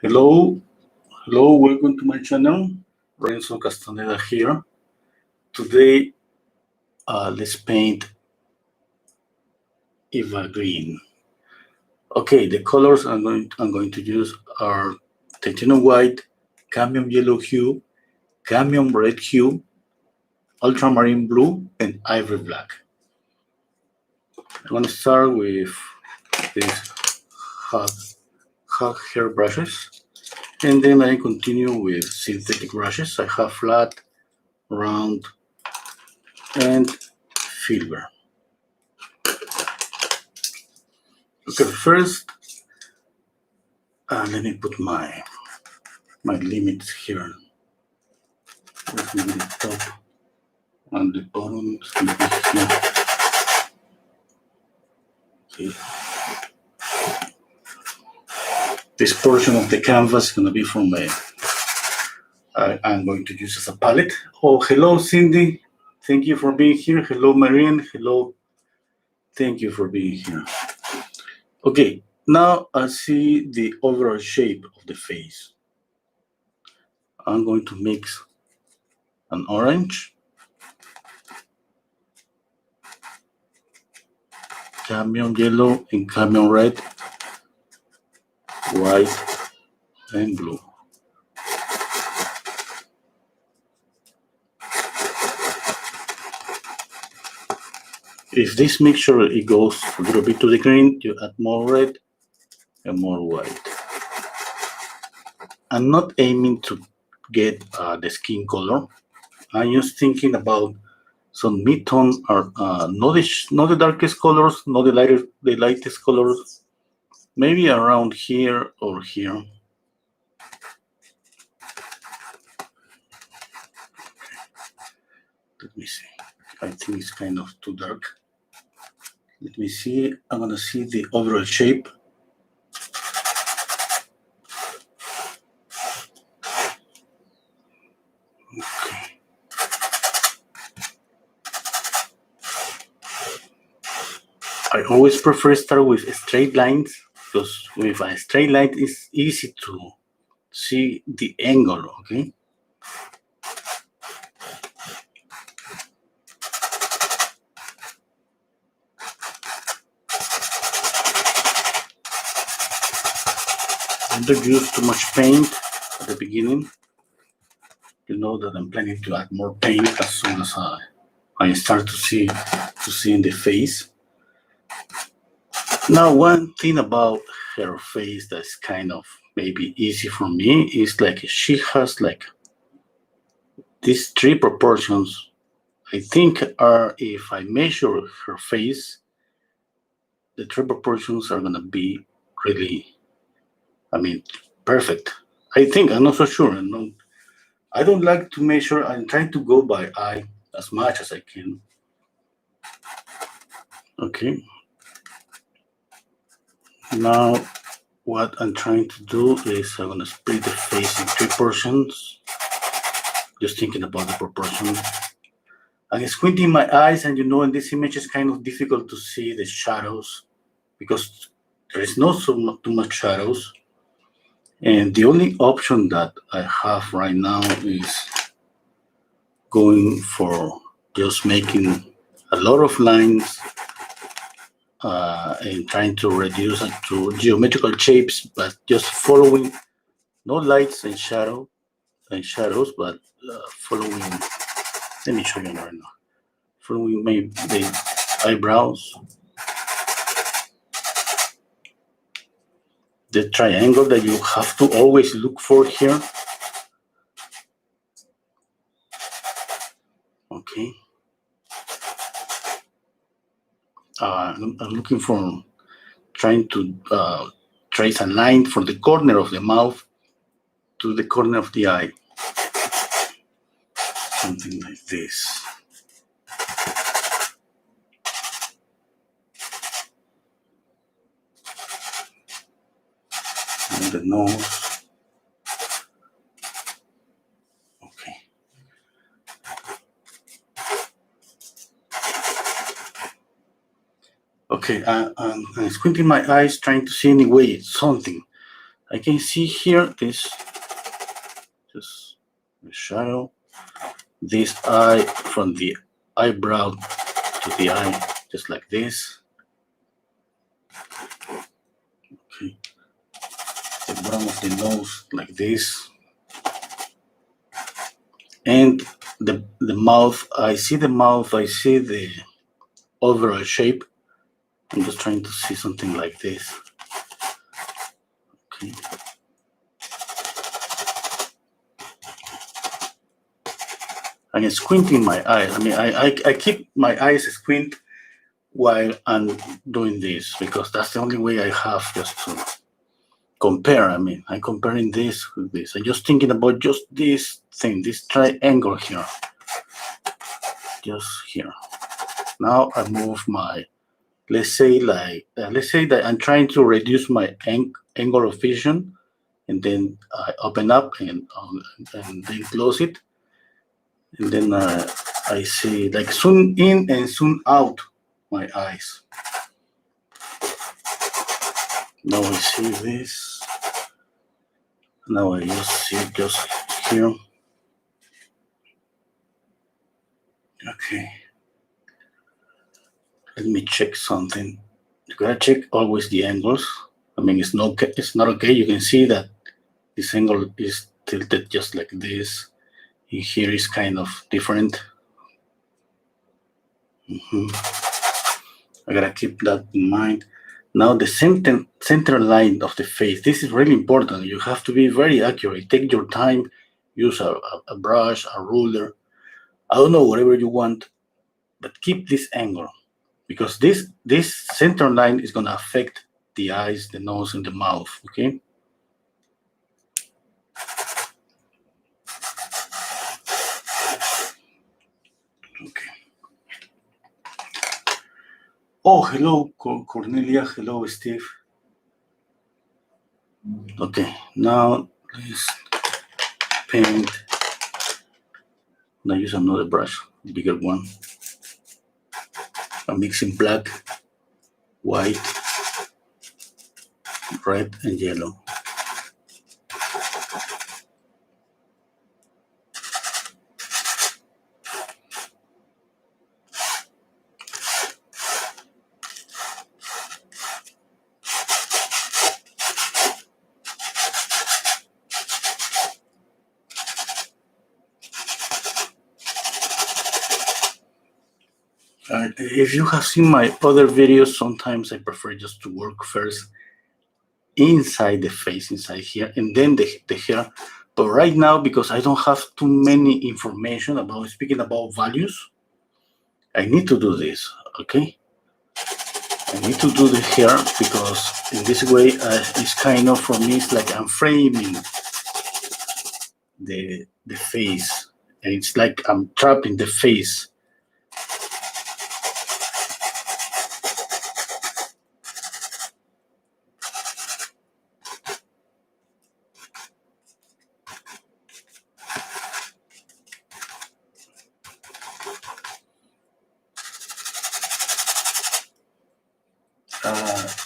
Hello, hello, welcome to my channel. Renso Castaneda here. Today, let's paint Eva Green. Okay, the colors I'm going to use are titanium white, cadmium yellow hue, cadmium red hue, ultramarine blue, and ivory black. I'm going to start with these hot hair brushes, and then I continue with synthetic brushes. I have flat, round, and silver. Okay, first, let me put my limits here. Let me the top and the bottom is going to be here. Okay. This portion of the canvas is going to be from I'm going to use as a palette. Oh, hello, Cindy. Thank you for being here. Hello, Marianne. Hello. Thank you for being here. Okay, now I see the overall shape of the face. I'm going to mix an orange, cadmium yellow, and cadmium red, white, and blue. If this mixture it goes a little bit to the green, you add more red and more white. I'm not aiming to get the skin color. I'm just thinking about some mid-tone or not the darkest colors, not the lightest colors, maybe around here or here. Let me see. I think it's kind of too dark. Let me see. I'm gonna see the overall shape. Okay. I always prefer start with straight lines because with a straight line it's easy to see the angle, okay? Don't use too much paint at the beginning. You know that I'm planning to add more paint as soon as I start to see in the face. Now, one thing about her face that's kind of maybe easy for me is like she has like these three proportions. I think are if I measure her face, the three proportions are gonna be really, perfect. I think I'm not so sure. I don't like to measure. I'm trying to go by eye as much as I can. Okay. Now, what I'm trying to do is I'm gonna split the face in three portions. Just thinking about the proportion. I'm squinting my eyes, and in this image it's kind of difficult to see the shadows because there is not too much shadows. And the only option that I have right now is going for just making a lot of lines and trying to reduce it to geometrical shapes, but just following no lights and shadows, but following. Let me show you right now. Following the eyebrows, the triangle that you have to always look for here. Okay. I'm looking for trying to trace a line from the corner of the mouth to the corner of the eye. Something like this. And the nose. Okay. Okay, I'm squinting my eyes, trying to see any way, something. I can see here this just the shadow, this eye from the eyebrow to the eye, just like this. Okay, the bottom of the nose like this, and the mouth. I see the mouth. I see the overall shape. I'm just trying to see something like this. Okay. I'm squinting my eyes. I mean, I keep my eyes squint while I'm doing this because that's the only way I have just to compare. I mean, I'm comparing this with this. I'm just thinking about just this thing, this triangle here. Just here. Now I move my, let's say that I'm trying to reduce my angle of vision, and then I open up and then close it. And then I see like zoom in and zoom out my eyes. Now I see this. Now I just see it just here. Okay. Let me check something. You gotta check always the angles. I mean, it's not okay. You can see that this angle is tilted just like this. Here is kind of different. I gotta keep that in mind. Now the center line of the face. This is really important. You have to be very accurate. Take your time. Use a brush, a ruler. I don't know, whatever you want, but keep this angle because this center line is gonna affect the eyes, the nose, and the mouth. Okay. Okay. Oh, hello, Cornelia. Hello, Steve. Okay, now let's paint. Now use another brush, bigger one. I'm mixing black, white, red, and yellow. If you have seen my other videos, sometimes I prefer just to work first inside the face, inside here, and then the hair. But right now, because I don't have too many information about speaking about values, I need to do this, okay? I need to do the hair because in this way, it's kind of, for me, it's like I'm framing the face. And it's like I'm trapping the face.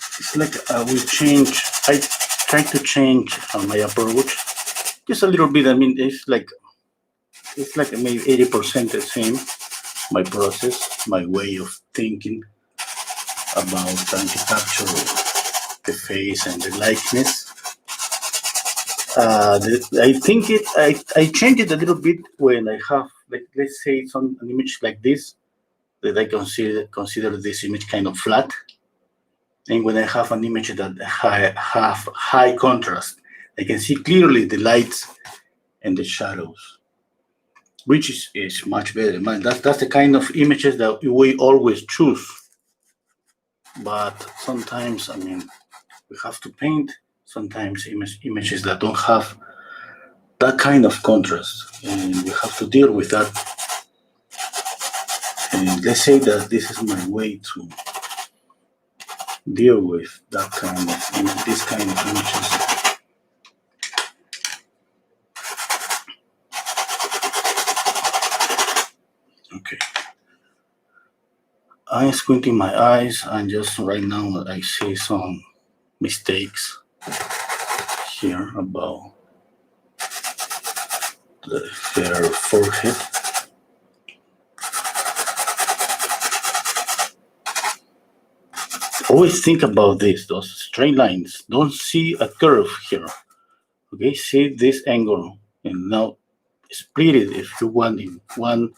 It's like I try to change my approach just a little bit. I mean, it's like maybe 80% the same. My process, my way of thinking about trying to capture the face and the likeness. I think I change it a little bit when I have, let's say, an image like this, that I consider this image kind of flat. And when I have an image that have high contrast, I can see clearly the lights and the shadows, which is much better. Man, that's the kind of images that we always choose. But sometimes, I mean, we have to paint sometimes images that don't have that kind of contrast, and we have to deal with that. And let's say that this is my way to deal with that kind of this kind of images. Okay. I'm squinting my eyes, and just right now I see some mistakes here about her forehead. Always think about this, those straight lines. Don't see a curve here. Okay, see this angle, and now split it if you want in 1,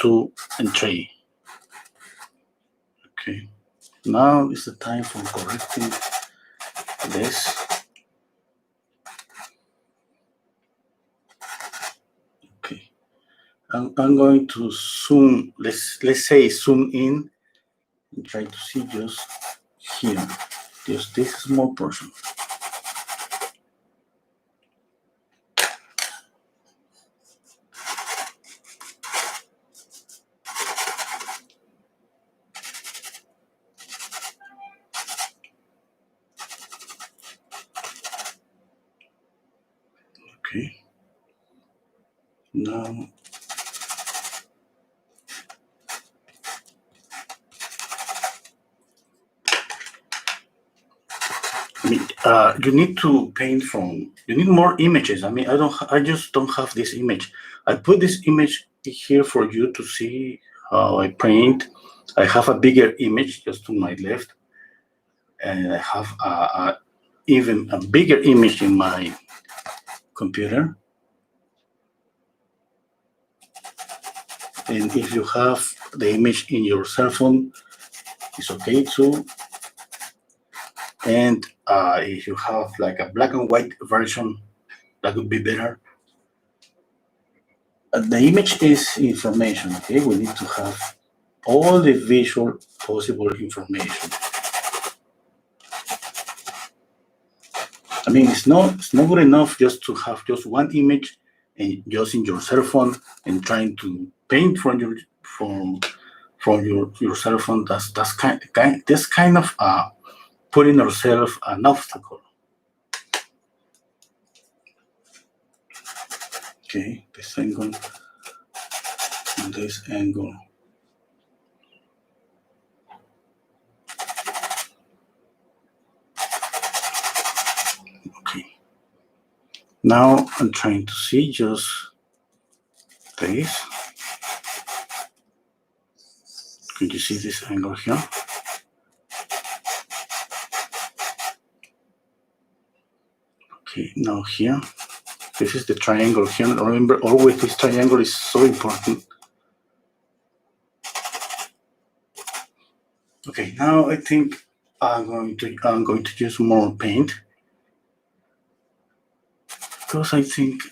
2, and 3. Okay, now is the time for correcting this. Okay, I'm going to zoom. Let's say zoom in and try to see just here, just this small portion. Okay. Now, I mean, you need to paint from. You need more images. I mean, I just don't have this image. I put this image here for you to see how I paint. I have a bigger image just to my left, and I have even a bigger image in my computer. And if you have the image in your cell phone, it's okay too. And if you have like a black and white version, that would be better. The image is information, okay? We need to have all the visual possible information. I mean, it's not good enough just to have just one image and just in your cell phone and trying to paint from your cell phone. That's kind of putting ourselves an obstacle. Okay, this angle and this angle. Okay. Now I'm trying to see just this. Could you see this angle here? Okay, now here. This is the triangle here. Remember, always this triangle is so important. Okay, now I think I'm going to use more paint because I think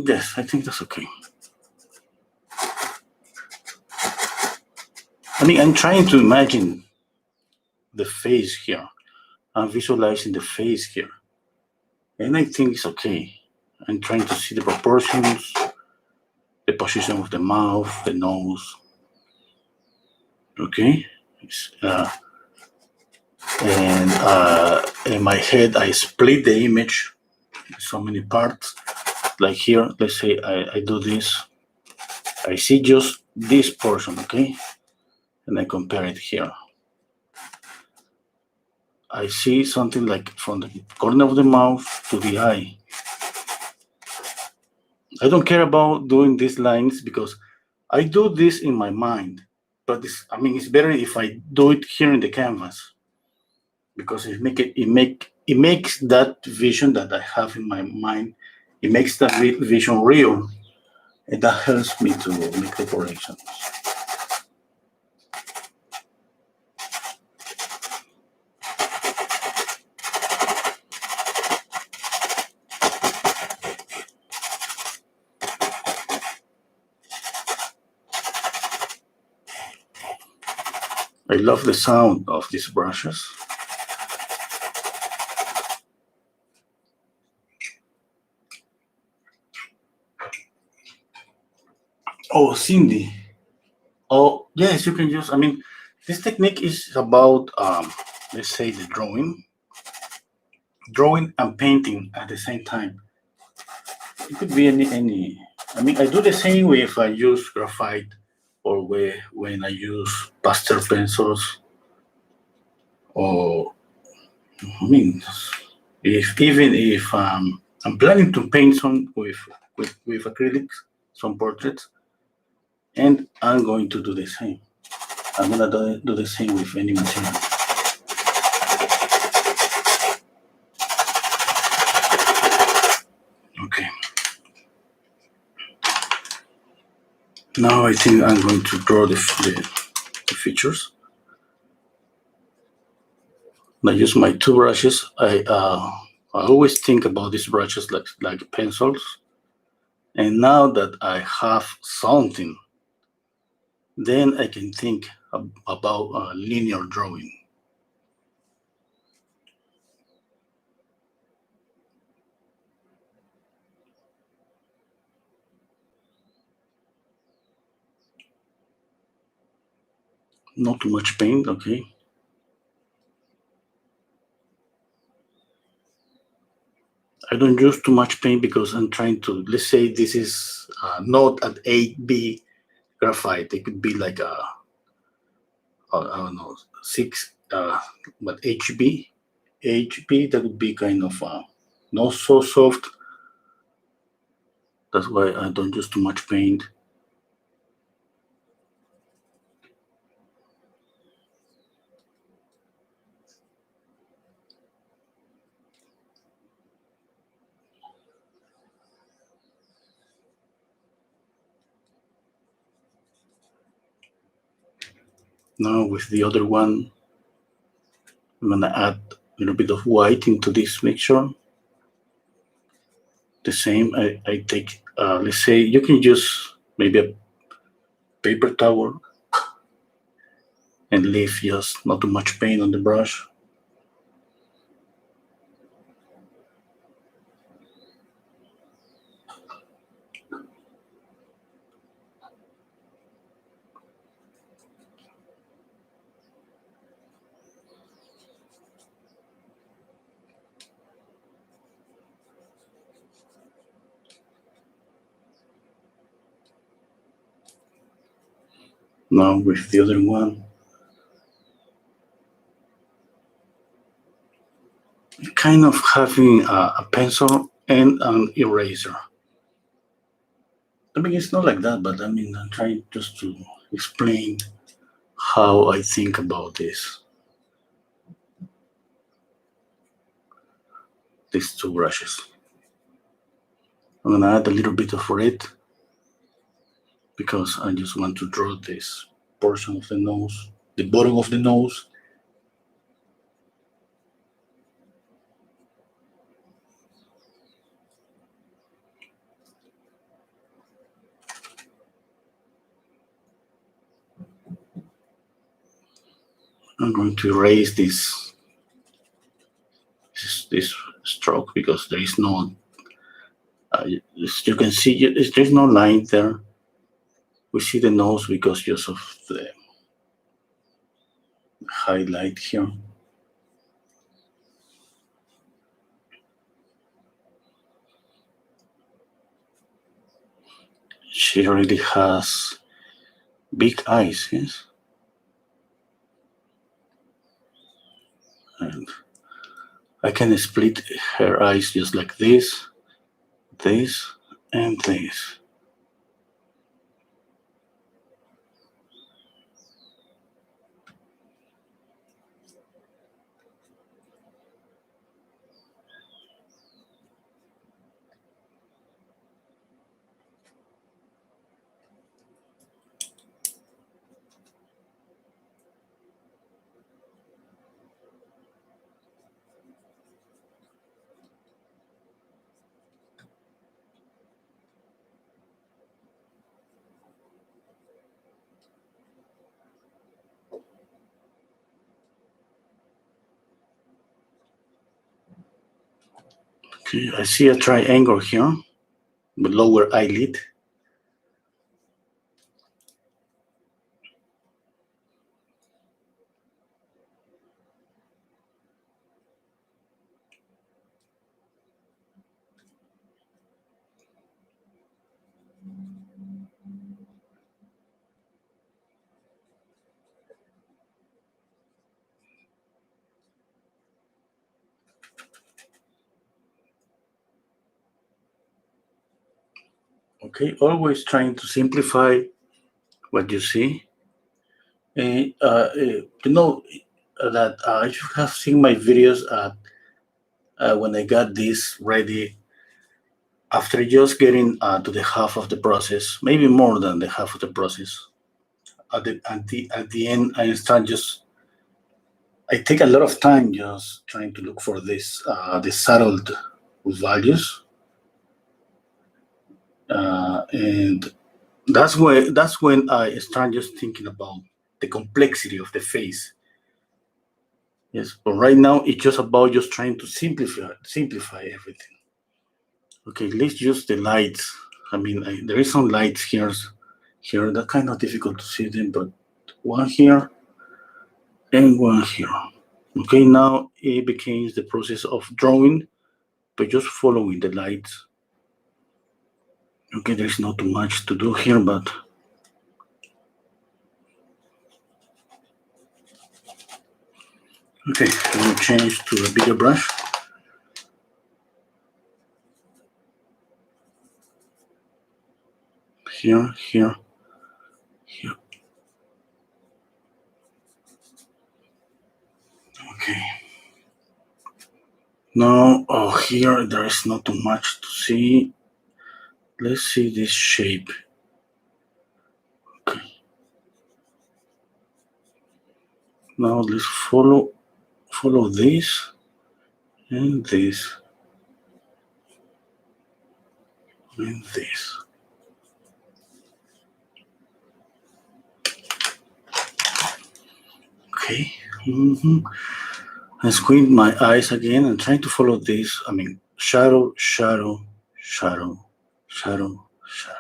yes, I think that's okay. I mean, I'm trying to imagine the face here. I'm visualizing the face here, and I think it's okay. I'm trying to see the proportions, the position of the mouth, the nose. Okay, and in my head, I split the image in so many parts. Like here, let's say I do this. I see just this portion, okay, and I compare it here. I see something like from the corner of the mouth to the eye. I don't care about doing these lines because I do this in my mind, but it's better if I do it here in the canvas because it makes that vision that I have in my mind, it makes that vision real, and that helps me to make the corrections. I love the sound of these brushes. Oh, Cindy. Oh, yes, you can use, this technique is about, let's say, the drawing and painting at the same time. It could be any. I do the same way if I use graphite or when I use pastel pencils or I mean, even if I'm planning to paint some with acrylics, some portraits, and I'm going to do the same. I'm gonna do the same with any material. Okay. Now I think I'm going to draw the features. I use my two brushes. I always think about these brushes like pencils. And now that I have something, then I can think about linear drawing. Not too much paint, okay. I don't use too much paint because I'm trying to, let's say this is not an 8B graphite. It could be like I don't know, 6, but HB, that would be kind of not so soft. That's why I don't use too much paint. Now with the other one, I'm gonna add a little bit of white into this mixture. The same, I take, let's say you can use maybe a paper towel and leave just not too much paint on the brush. Now with the other one, kind of having a pencil and an eraser. I mean, it's not like that, but I mean, I'm trying just to explain how I think about these two brushes. I'm gonna add a little bit of red because I just want to draw this portion of the nose, the bottom of the nose. I'm going to erase this stroke because there is no, as you can see, there's no line there. We see the nose because just of the highlight here. She really has big eyes, yes? And I can split her eyes just like this, and this. Okay, I see a triangle here, the lower eyelid. Okay, always trying to simplify what you see. You know that you have seen my videos when I got this ready after just getting to the half of the process, maybe more than the half of the process. At the end, I take a lot of time just trying to look for this the settled values, and that's when I start just thinking about the complexity of the face. Yes, but right now it's just about just trying to simplify everything. Okay, let's use the lights. I mean, there is some lights here that kind of difficult to see them, but one here and one here. Okay, now it becomes the process of drawing by just following the lights. Okay, there's not too much to do here, but okay, I'm gonna change to a bigger brush. Here, here, here. Okay. Now, oh, here there is not too much to see. Let's see this shape. Okay. Now let's follow this and this and this. Okay. I squint my eyes again and trying to follow this. I mean, shadow, shadow, shadow, shadow, shadow.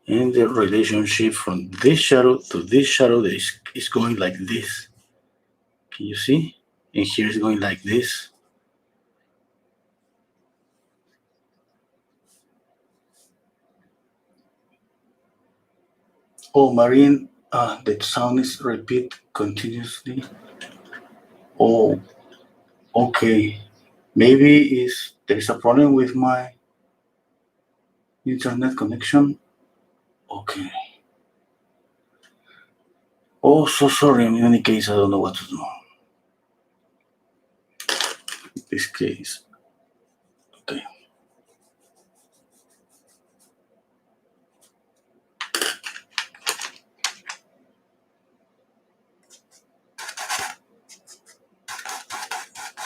And the relationship from this shadow to this shadow is going like this. Can you see? And here is going like this. Oh, Marine, the sound is repeat continuously. Oh, okay. Maybe there's a problem with my internet connection. Okay. Oh, so sorry. In any case, I don't know what to do. In this case. Okay.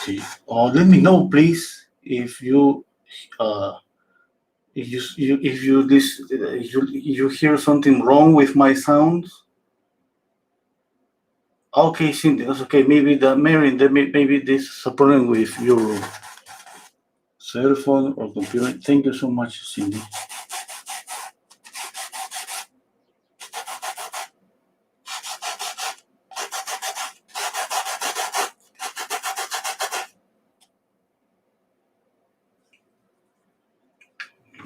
See. Oh, let me know, please, if you if you hear something wrong with my sounds. Okay, Cindy, that's okay. Maybe maybe this is a problem with your cell phone or computer. Thank you so much, Cindy.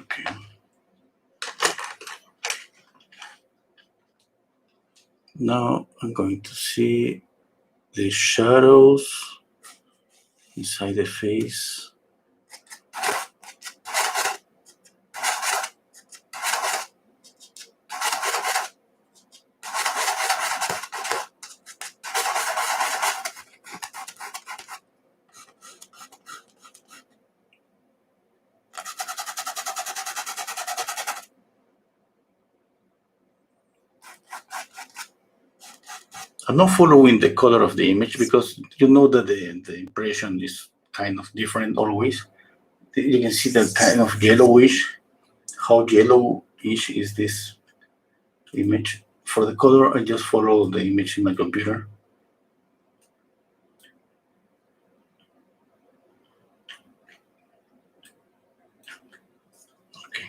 Okay. Now I'm going to see the shadows inside the face. I'm not following the color of the image because you know that the impression is kind of different always. You can see that kind of yellowish. How yellowish is this image? For the color, I just follow the image in my computer. Okay.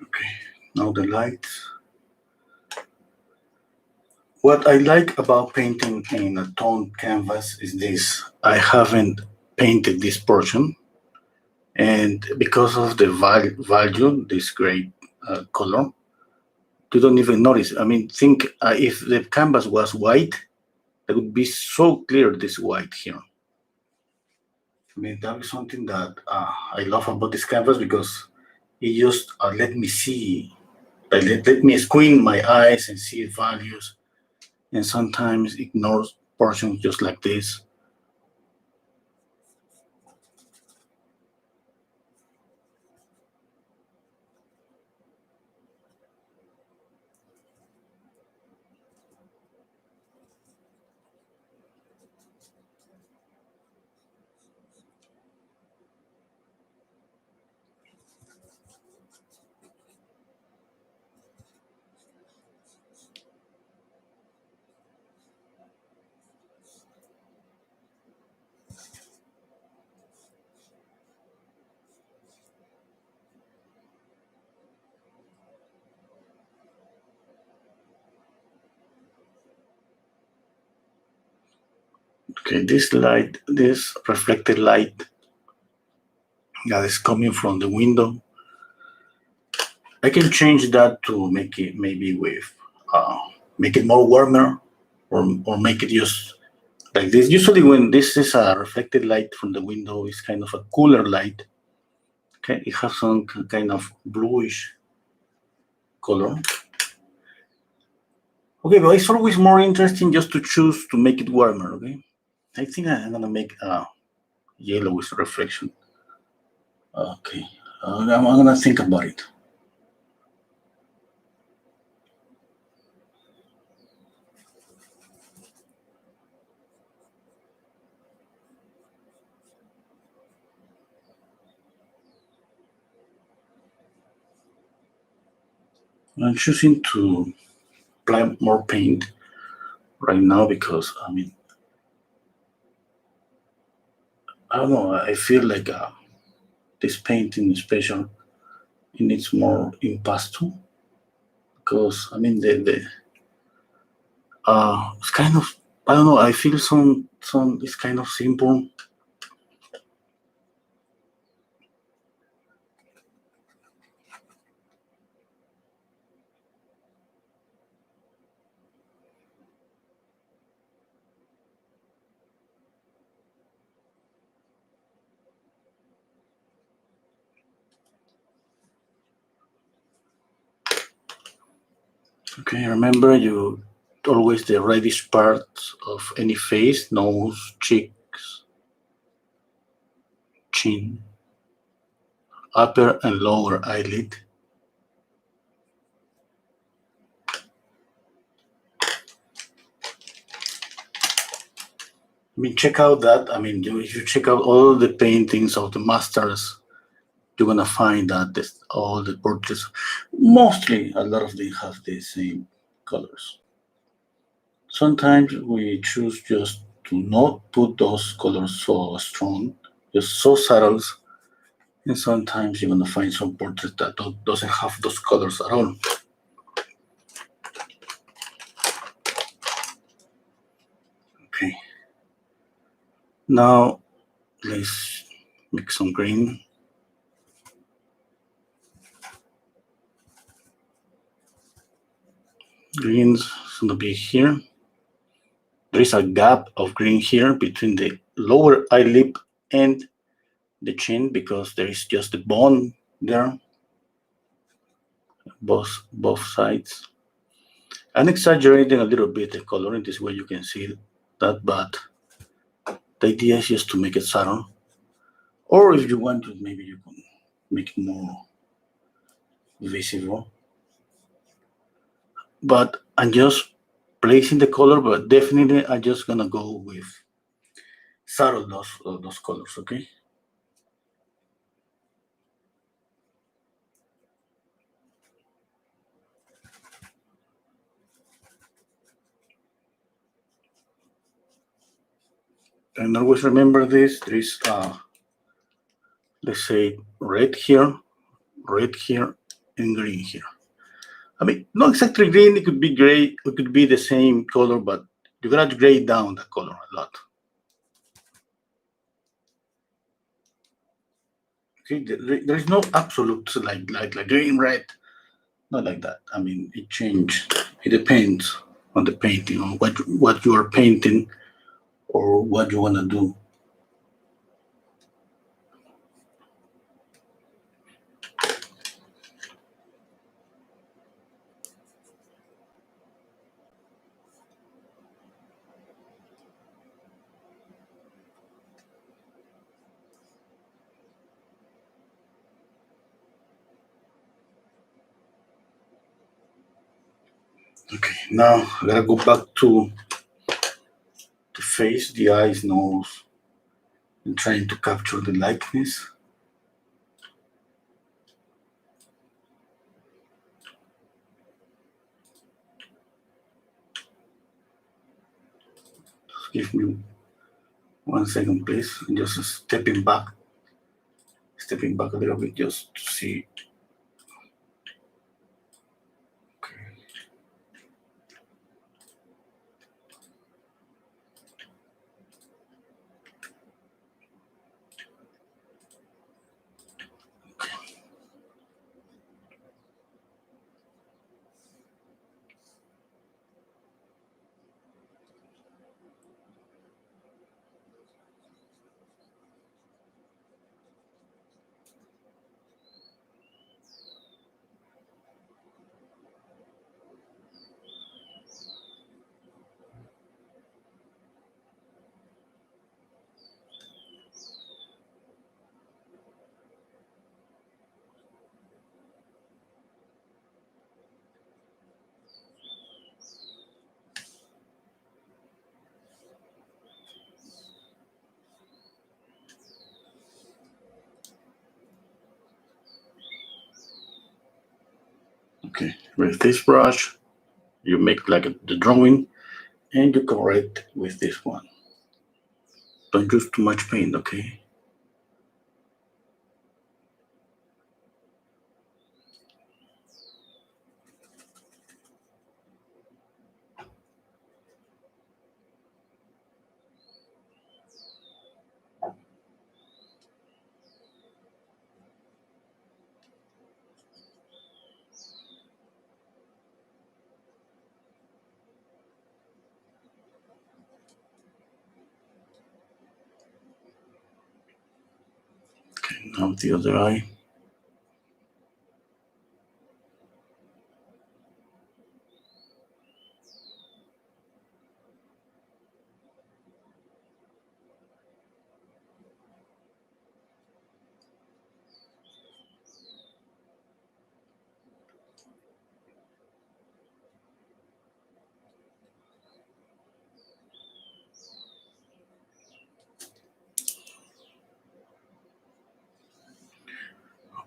Okay, now the lights. What I like about painting in a toned canvas is this. I haven't painted this portion, and because of the value, this gray color, you don't even notice. I mean, think if the canvas was white, it would be so clear this white here. I mean, that is something that I love about this canvas because it just let me see, let me squint my eyes and see values, and sometimes ignore portions just like this. Okay, this light, this reflected light that is coming from the window, I can change that to make it maybe with, make it more warmer, or make it just like this. Usually when this is a reflected light from the window, it's kind of a cooler light. Okay, it has some kind of bluish color. Okay, but it's always more interesting just to choose to make it warmer, okay? I think I'm gonna make a yellowish reflection. Okay, I'm gonna think about it. I'm choosing to apply more paint right now because, I mean, I don't know, I feel like this painting special, it needs more impasto because, I mean, it's kind of, I don't know, I feel it's kind of simple. Okay, remember you always the reddish parts of any face, nose, cheeks, chin, upper and lower eyelid. I mean, check out that. I mean, if you check out all the paintings of the masters, you're gonna find that all the portraits, mostly a lot of them have the same colors. Sometimes we choose just to not put those colors so strong, just so subtle, and sometimes you're gonna find some portraits that doesn't have those colors at all. Okay. Now let's make some green. Green's gonna be here. There is a gap of green here between the lower eyelid and the chin because there is just a bone there, both sides. I'm exaggerating a little bit the color in this way you can see that, but the idea is just to make it subtle. Or if you want to, maybe you can make it more visible. But I'm just placing the color, but definitely I'm just gonna go with subtle those colors, okay? And always remember this, there is let's say red here, and green here. I mean, not exactly green, it could be gray, it could be the same color, but you gotta gray down the color a lot. Okay, there is no absolute like green, red, not like that. I mean, it changes. It depends on the painting, on what you are painting or what you wanna do. Okay, now I gotta go back to the face, the eyes, nose, and trying to capture the likeness. Just give me 1 second, please. I'm just stepping back a little bit just to see. Okay. Okay, with this brush, you make like the drawing and you correct with this one. Don't use too much paint, okay? Okay, now the other eye.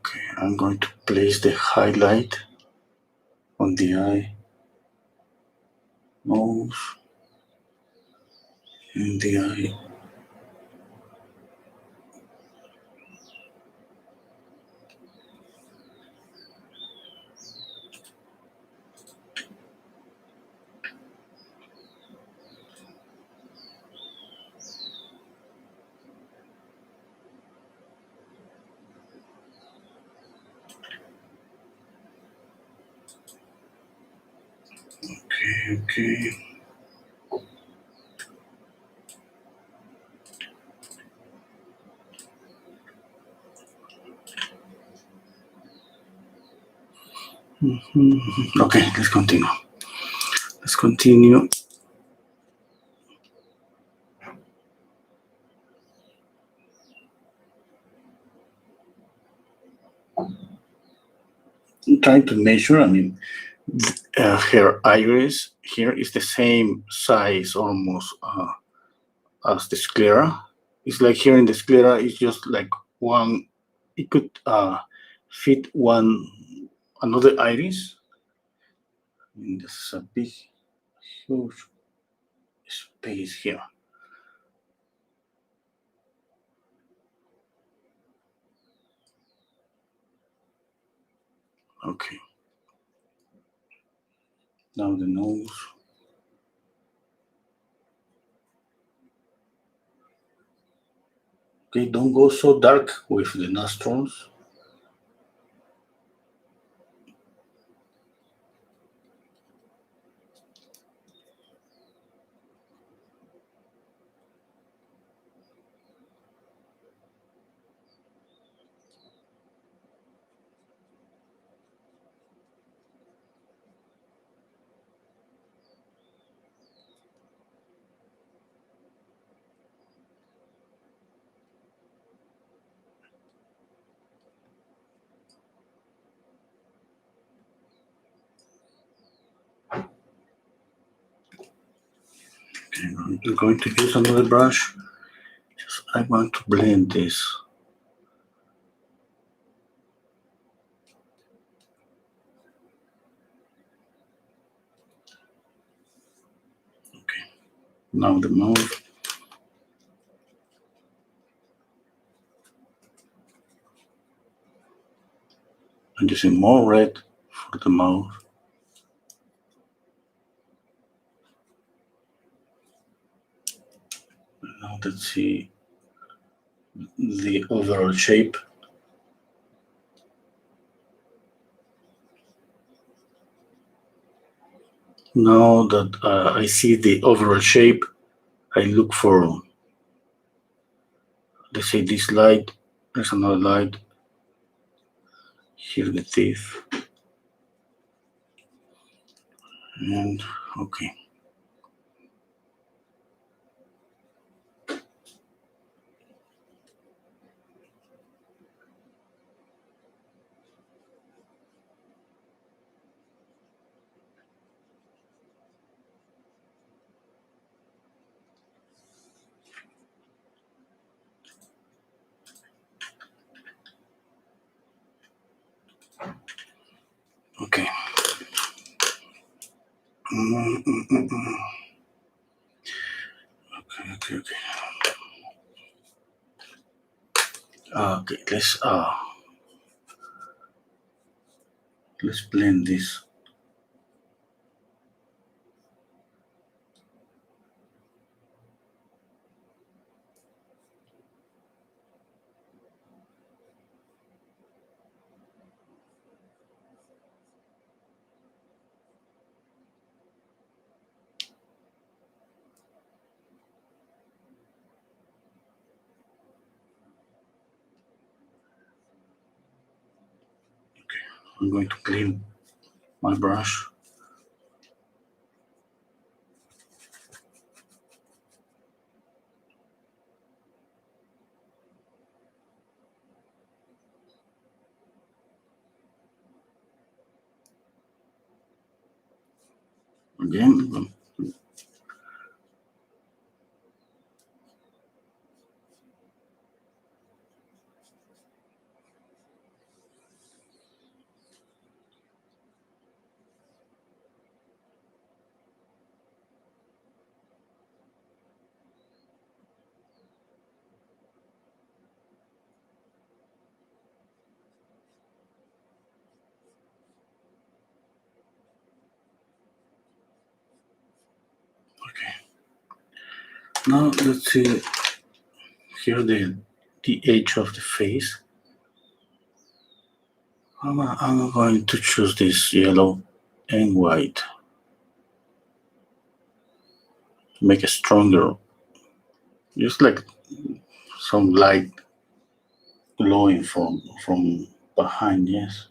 Okay, I'm going to place the highlight on the eye, nose, and the eye. Okay. Okay, let's continue. trying to measure. I mean, her iris here is the same size almost as the sclera. It's like here in the sclera, it's just like one. It could fit another iris. I mean, this is a big, huge space here. Okay. Now the nose. Okay, don't go so dark with the nostrils. Okay, I'm going to use another brush. I want to blend this. Okay, now the mouth. I'm using more red for the mouth. Now let's see the overall shape. Now that I see the overall shape, I look for, let's say, this light. There's another light. Here the teeth. And okay. Okay. Okay. Okay, let's blend this. I'm going to clean my brush. Again. Okay. Now let's see here the edge of the face. I'm going to choose this yellow and white to make it stronger. Just like some light glowing from behind, yes.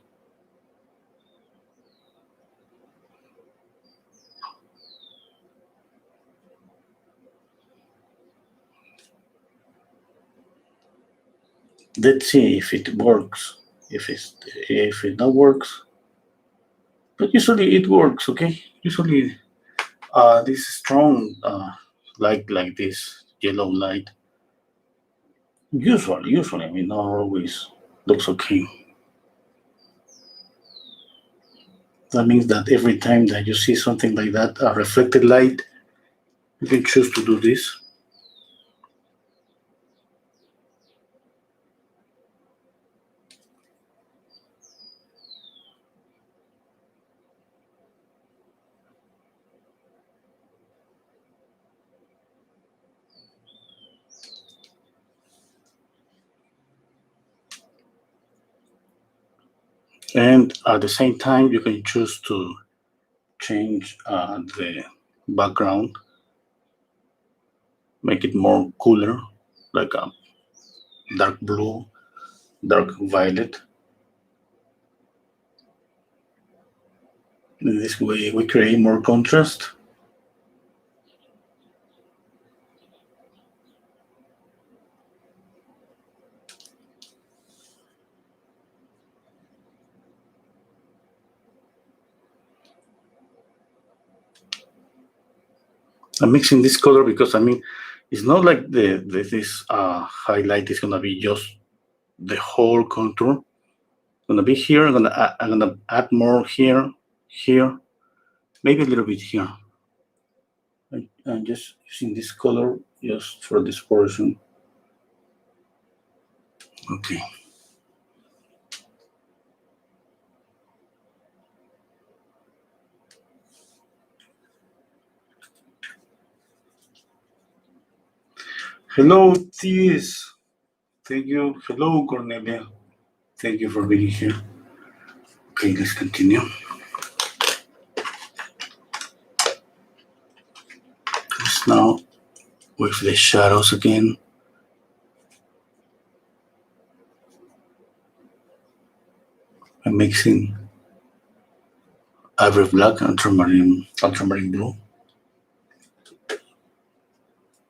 Let's see if it works. If it not works, But usually it works, okay? Usually this strong light like this yellow light, usually, I mean, not always looks okay. That means that every time that you see something like that, a reflected light, you can choose to do this. And at the same time, you can choose to change the background, make it more cooler, like a dark blue, dark violet. In this way, we create more contrast. I'm mixing this color because, I mean, it's not like this highlight is gonna be just the whole contour. It's gonna be here. I'm gonna add more here, here, maybe a little bit here. I'm just using this color just for this portion. Okay. Hello, Tis. Thank you. Hello, Cornelia. Thank you for being here. Okay, let's continue. Just now with the shadows again. I'm mixing ivory black and ultramarine blue.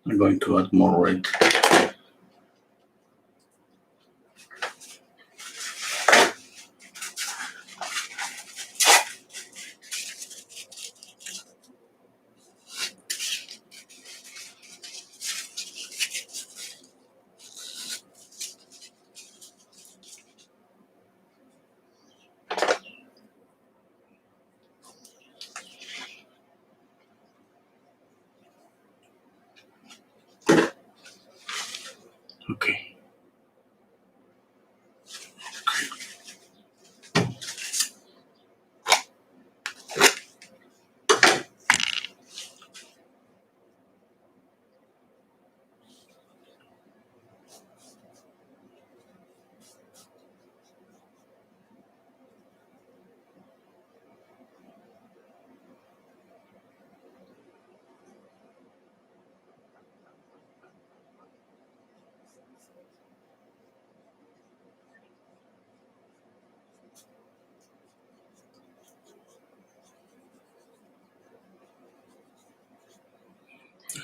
I'm going to add more red. Okay.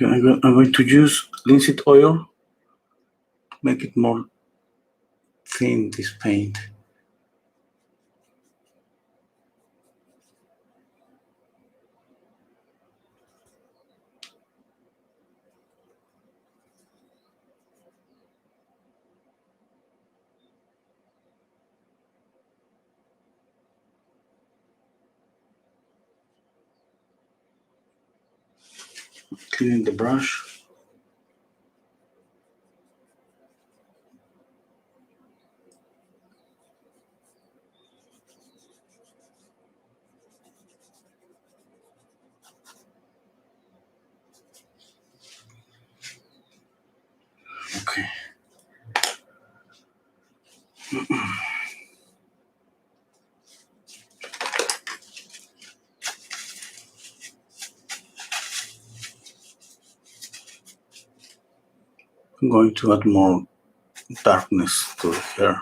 Okay, I'm going to use linseed oil, make it more thin, this paint. Cleaning the brush. Okay. I'm going to add more darkness to the hair.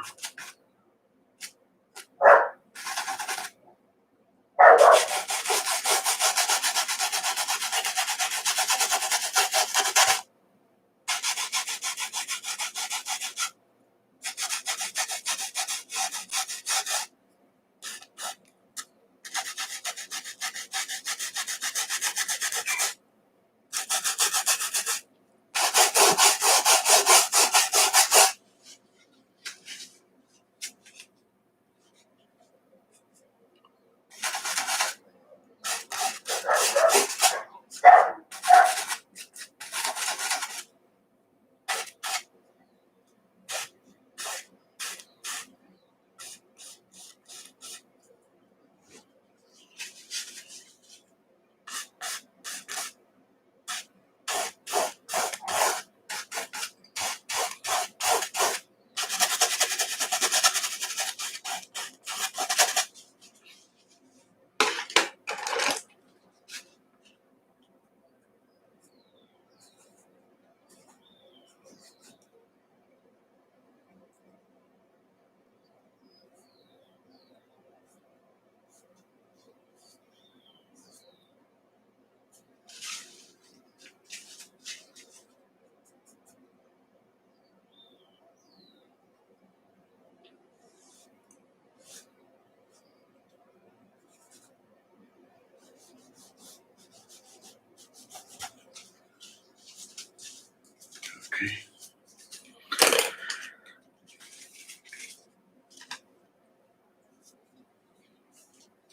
Okay.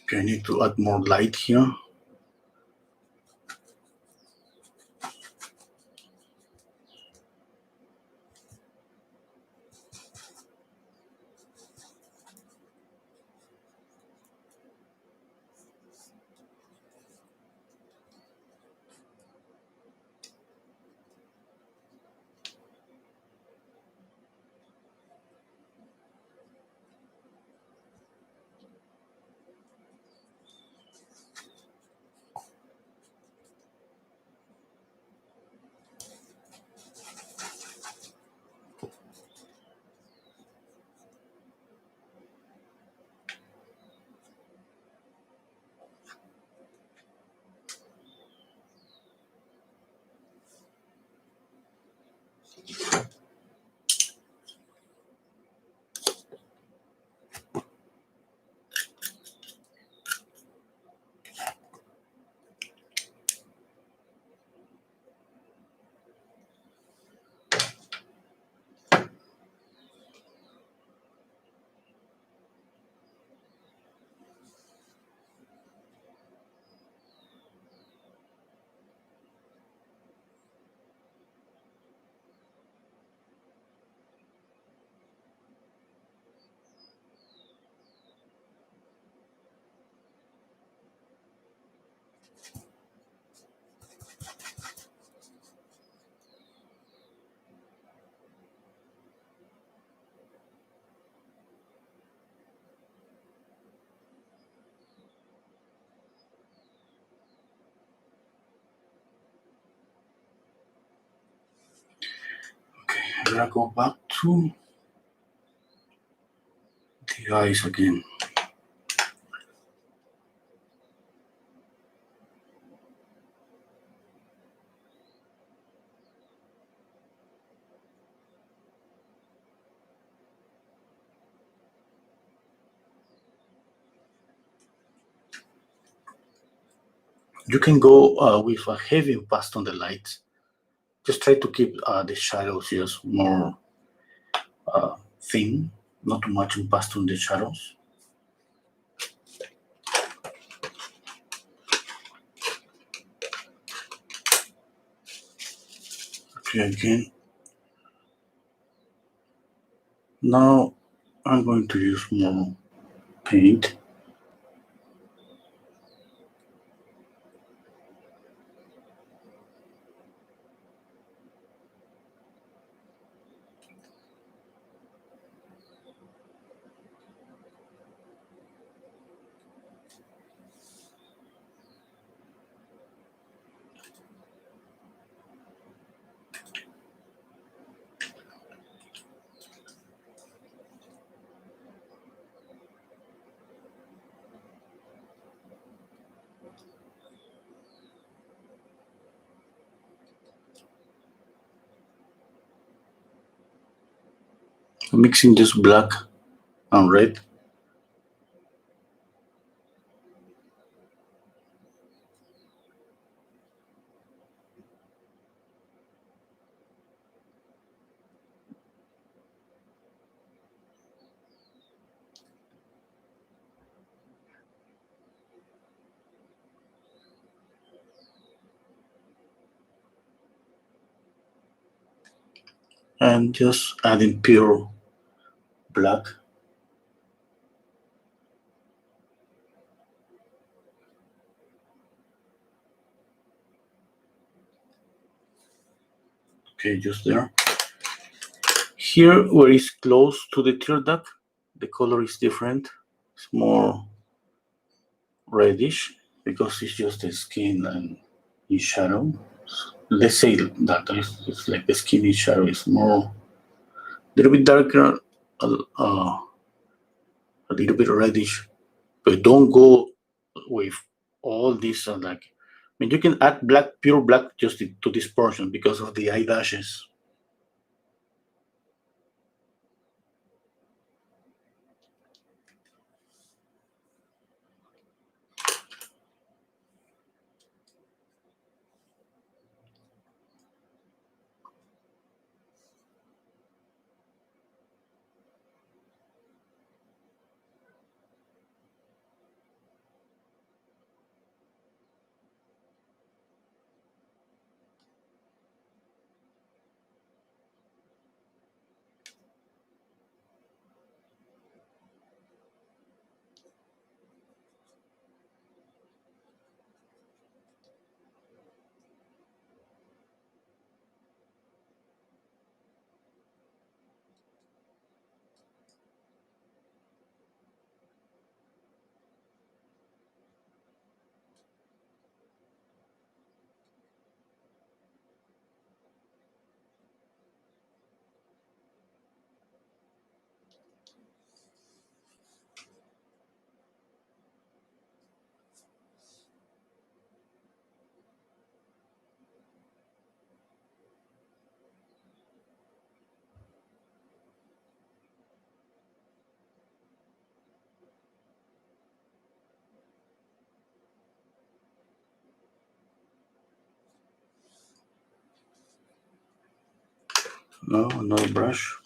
Okay, I need to add more light here. Okay, I'm gonna go back to the eyes again. You can go with a heavy impact on the lights. Just try to keep the shadows just more thin, not too much impact on the shadows. Okay, again. Now I'm going to use more paint. Mixing just black and red. And just adding pure black. Okay, just there. Here, where it's close to the tear duct, the color is different. It's more reddish because it's just the skin and in shadow. Let's say that it's like the skin in shadow is more, a little bit darker, a little bit reddish, but don't go with all this like. I mean, you can add black, pure black, just to this portion because of the eyelashes. No, another brush.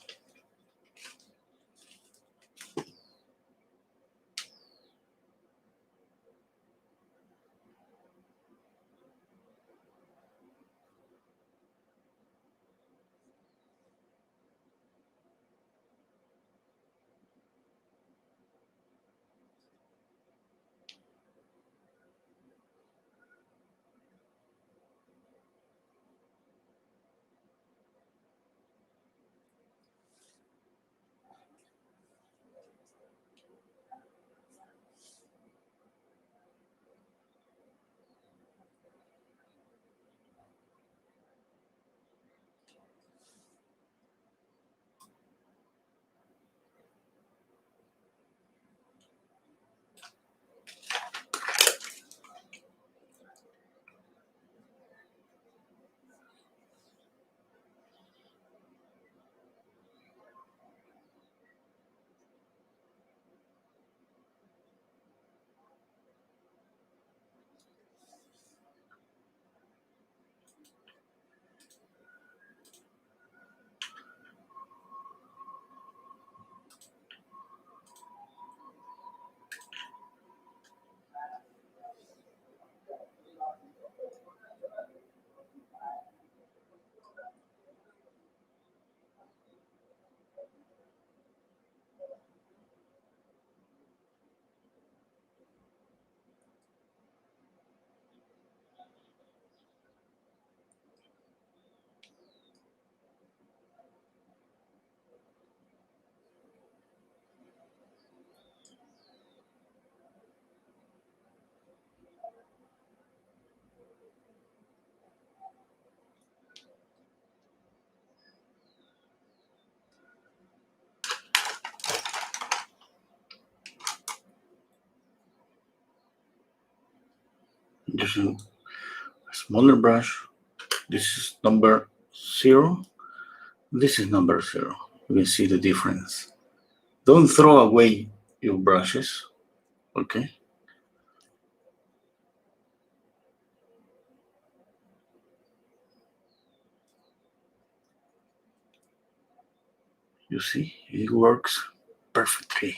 Just a smaller brush. This is number 0. This is number 0. You can see the difference. Don't throw away your brushes, okay? You see, it works perfectly.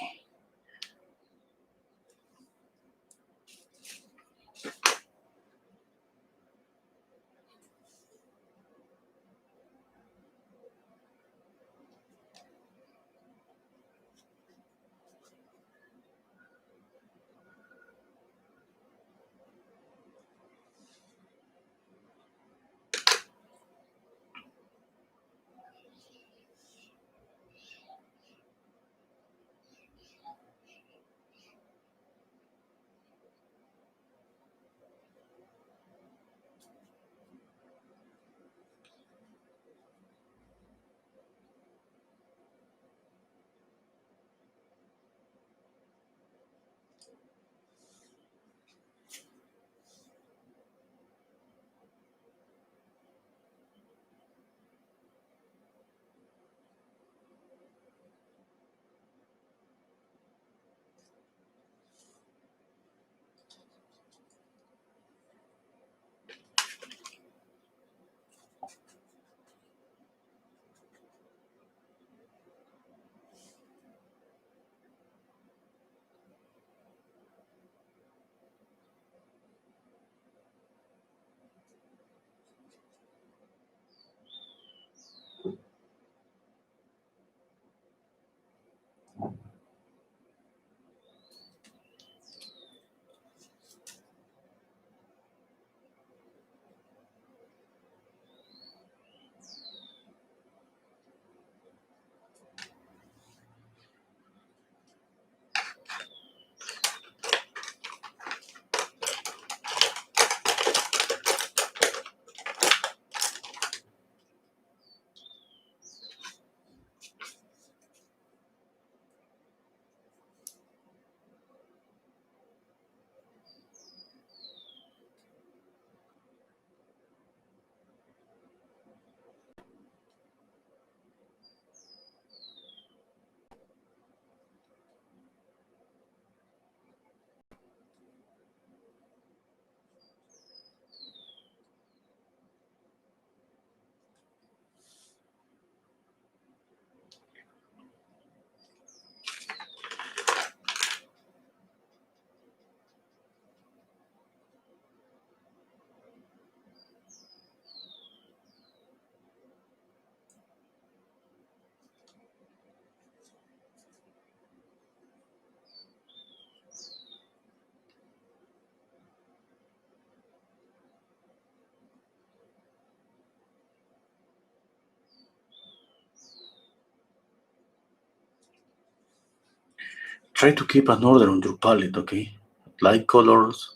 try to keep an order on your palette, okay? Light colors,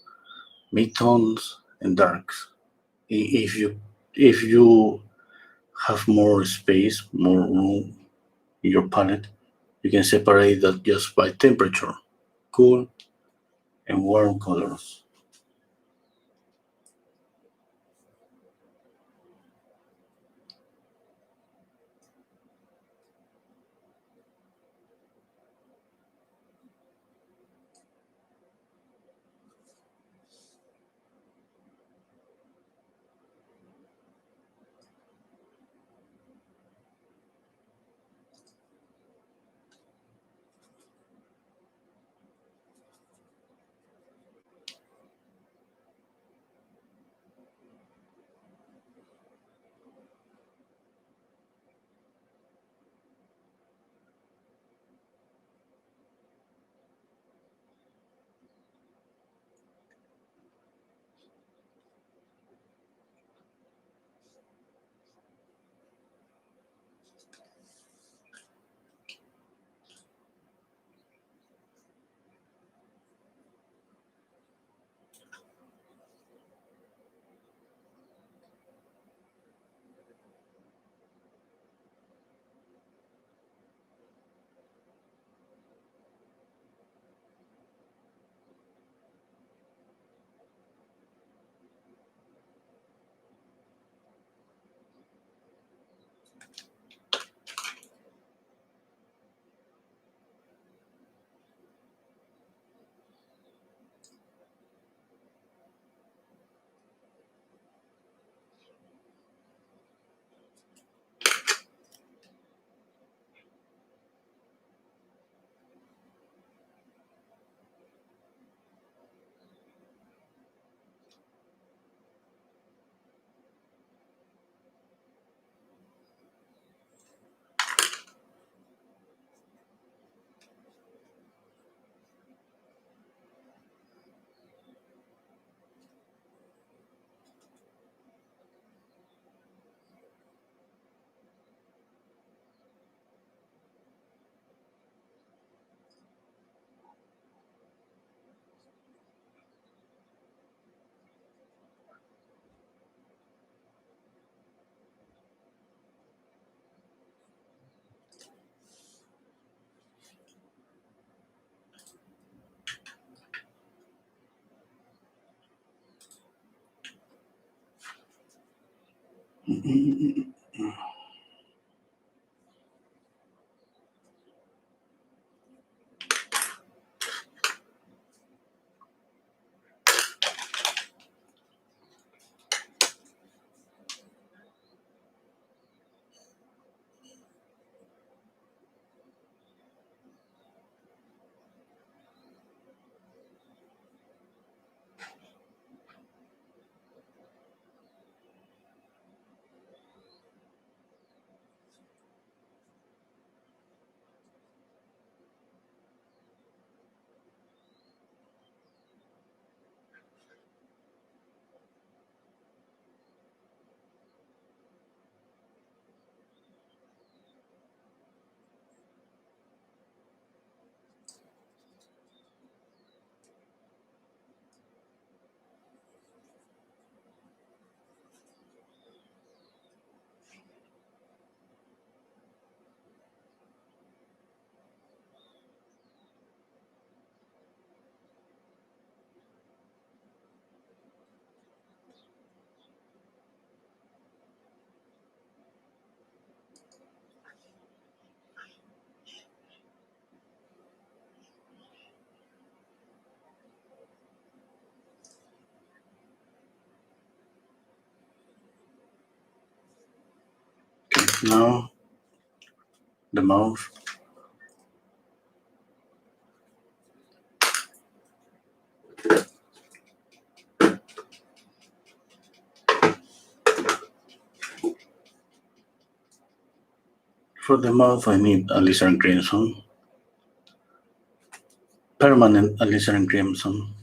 mid-tones, and darks. If you have more space, more room in your palette, you can separate that just by temperature, cool and warm colors. Now the mouth. For the mouth, I need alizarin crimson, permanent alizarin crimson.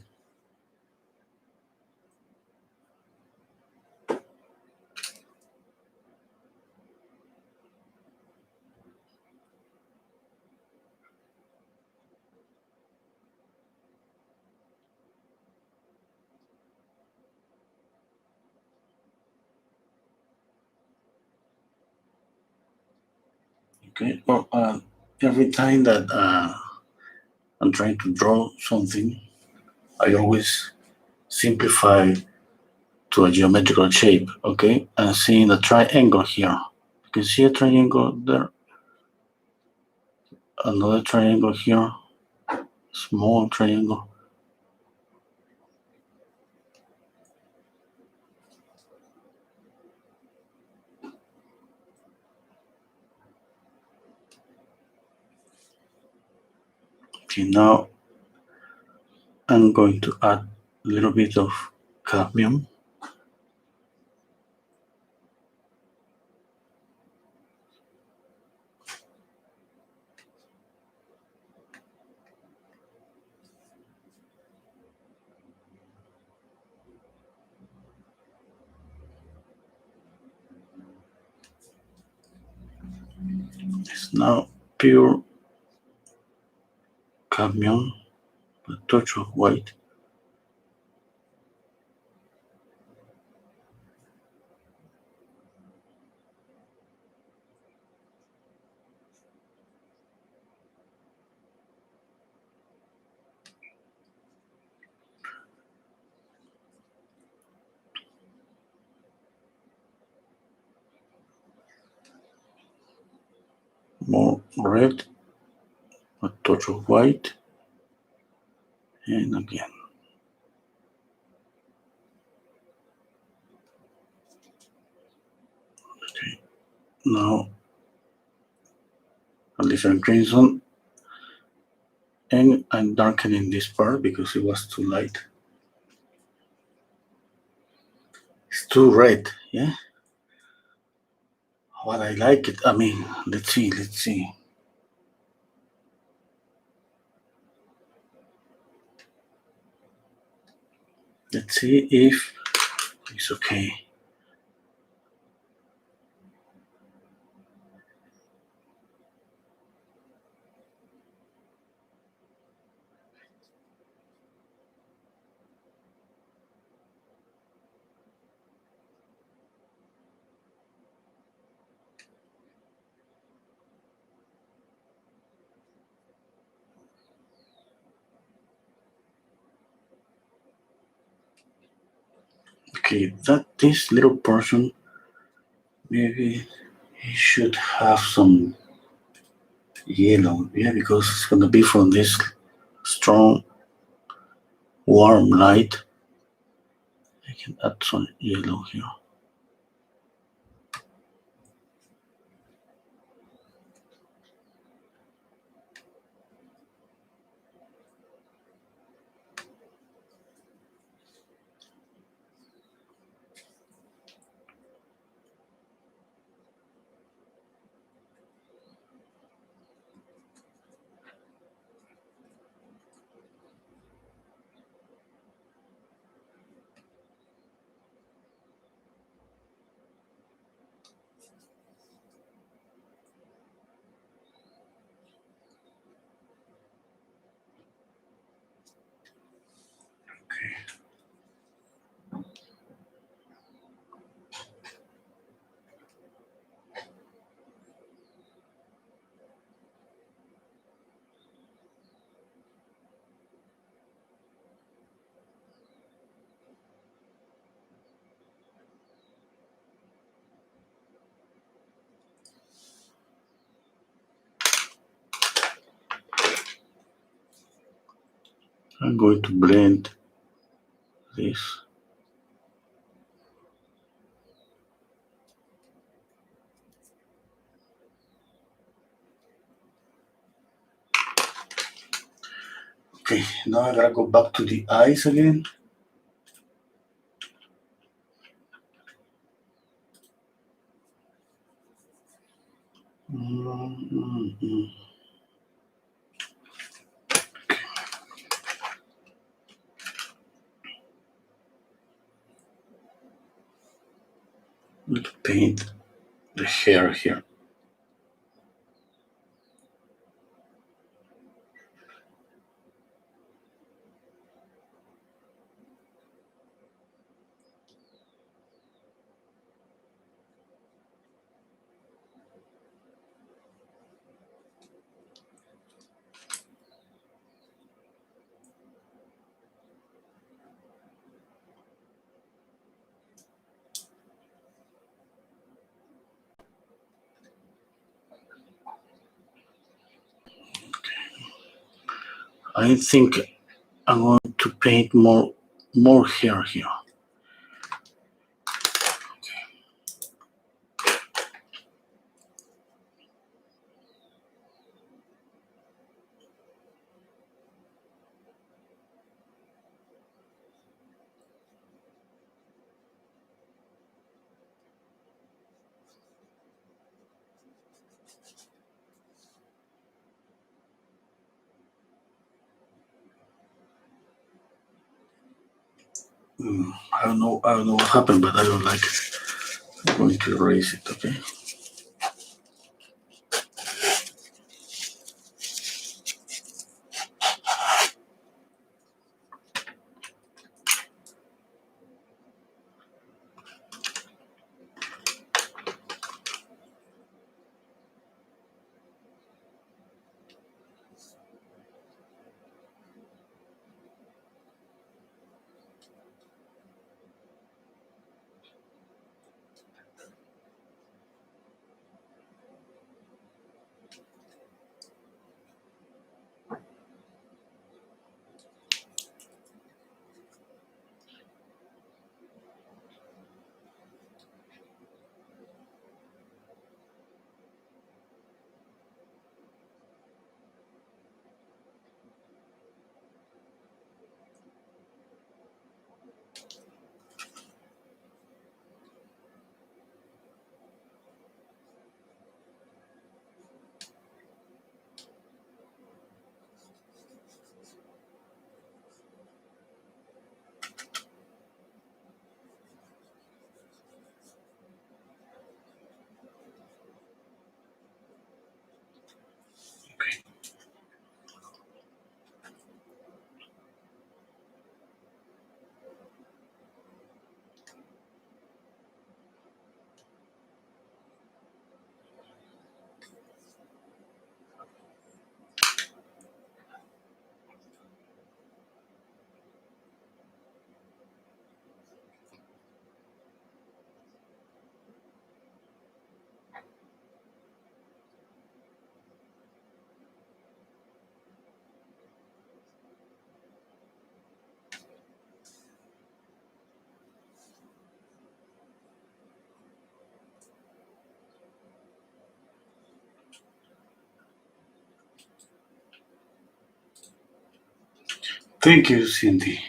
Okay, well, every time that I'm trying to draw something, I always simplify to a geometrical shape. Okay, and seeing a triangle here. You can see a triangle there, another triangle here, small triangle. Okay, now I'm going to add a little bit of cadmium. It's now pure cadmium, a touch of white. More red, a touch of white, and again. Okay, now a different crimson, and I'm darkening this part because it was too light. It's too red, yeah? But I like it. I mean, let's see. Let's see if it's okay. Okay, this little portion, maybe it should have some yellow, yeah, because it's gonna be from this strong, warm light. I can add some yellow here. I'm going to blend this. Okay, now I gotta go back to the eyes again. Mm-hmm. Let's paint the hair here. I think I'm going to paint more hair here. I don't know what happened, but I don't like it. I'm going to erase it, okay? Thank you, Cindy.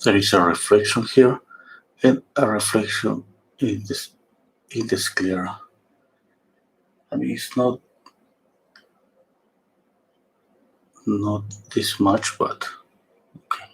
There is a reflection here and a reflection in this clear. I mean, it's not this much, but okay.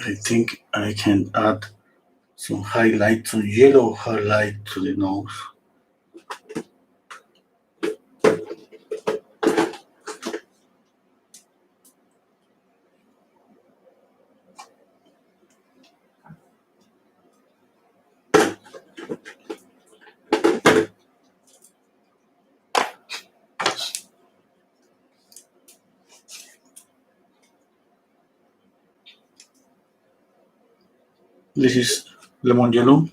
I think I can add some highlight, some yellow highlight to the nose. This is lemon yellow.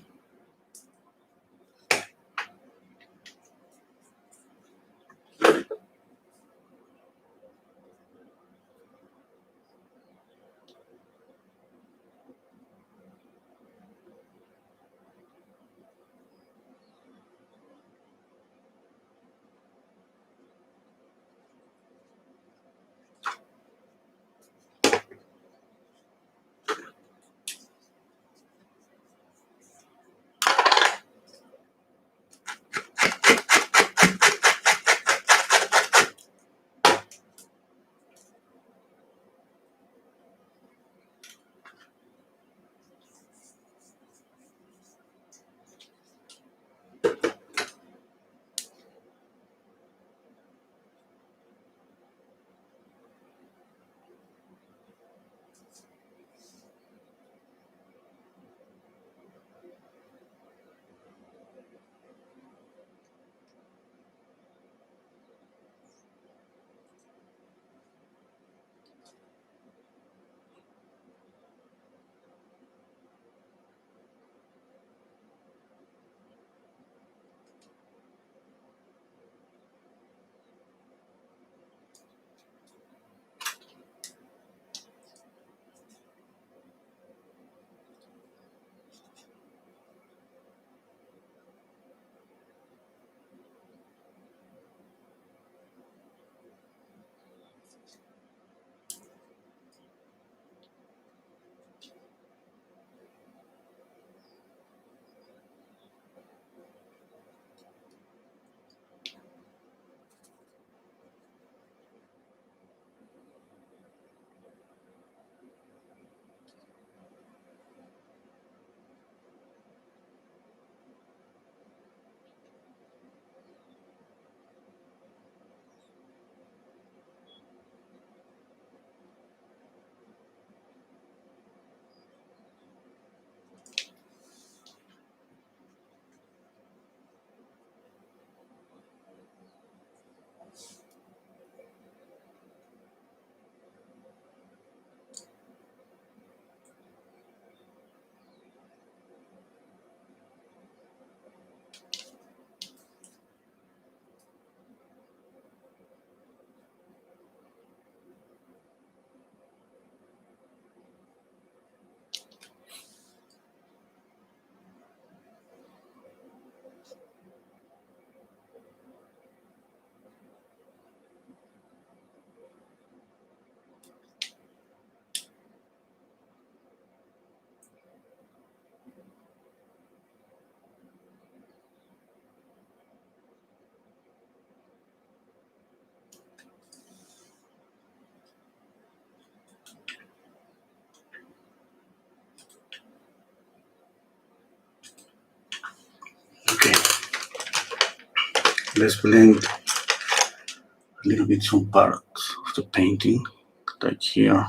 Let's blend a little bit some parts of the painting, like here.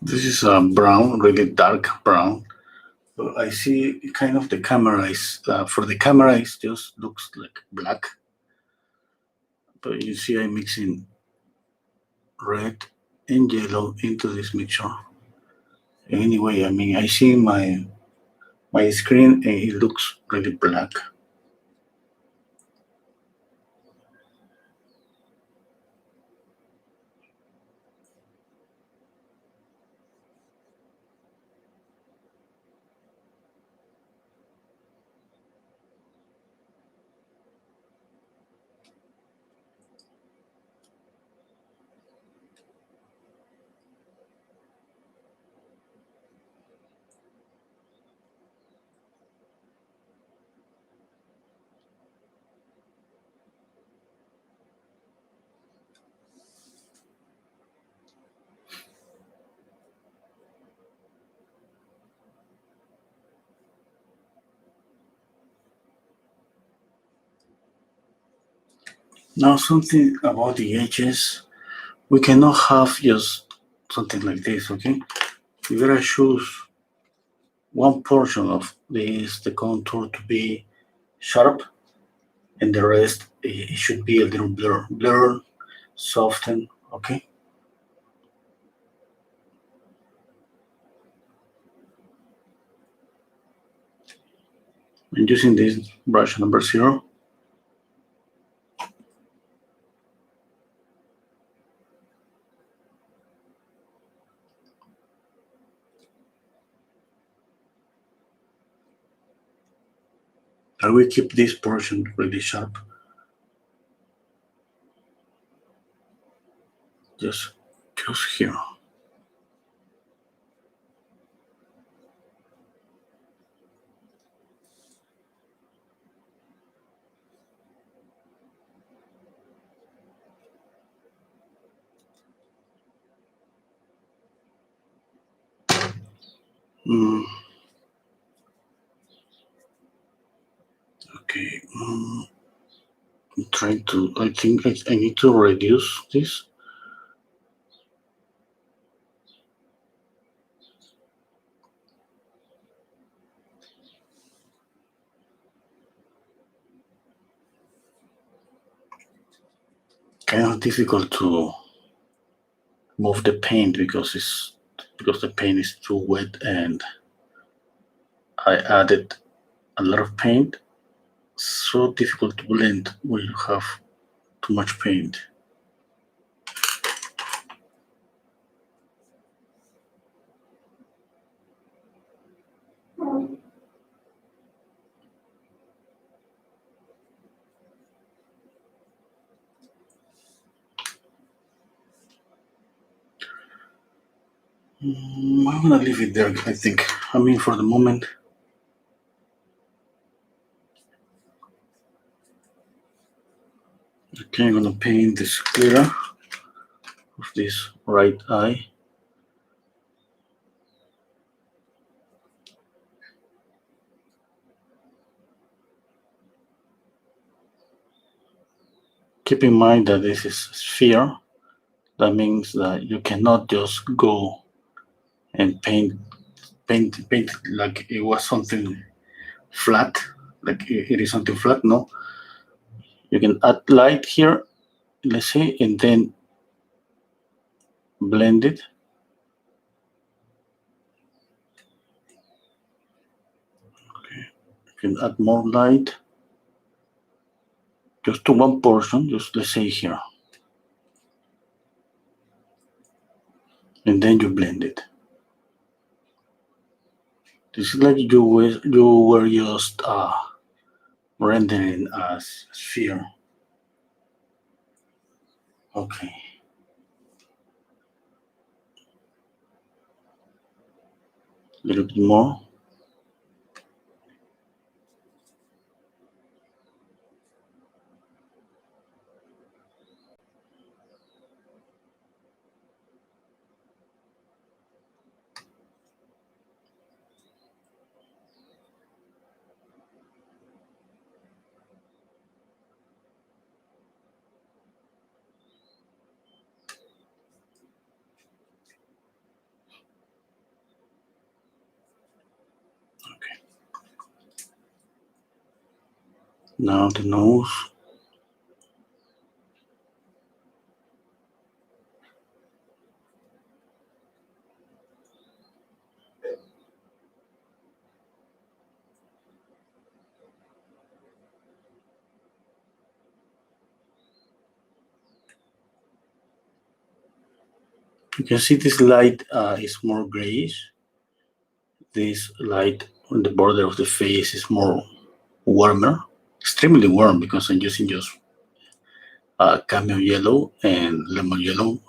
This is a brown, really dark brown. But I see kind of the camera is, for the camera, it just looks like black. But you see, I'm mixing red and yellow into this mixture. Anyway, I mean, I see my screen and it looks really black. Now, something about the edges. We cannot have just something like this, okay? We gotta choose one portion of this, the contour to be sharp, and the rest it should be a little blur, soften, okay? And using this brush number 0, I will keep this portion really sharp. Just here. Okay. I'm trying to. I think I need to reduce this. Kind of difficult to move the paint because the paint is too wet, and I added a lot of paint. So difficult to blend when you have too much paint. I'm gonna leave it there, I think. I mean, for the moment. Okay, I'm gonna paint the sclera of this right eye. Keep in mind that this is a sphere. That means that you cannot just go and paint like it was something flat, like it is something flat. No, you can add light here, let's say, and then blend it. Okay, you can add more light just to one portion, just let's say here, and then you blend it. This is like you were just rendering a sphere. Okay. A little bit more. Okay. Now the nose. You can see this light is more grayish. This light on the border of the face is more warmer, extremely warm, because I'm using just cameo yellow and lemon yellow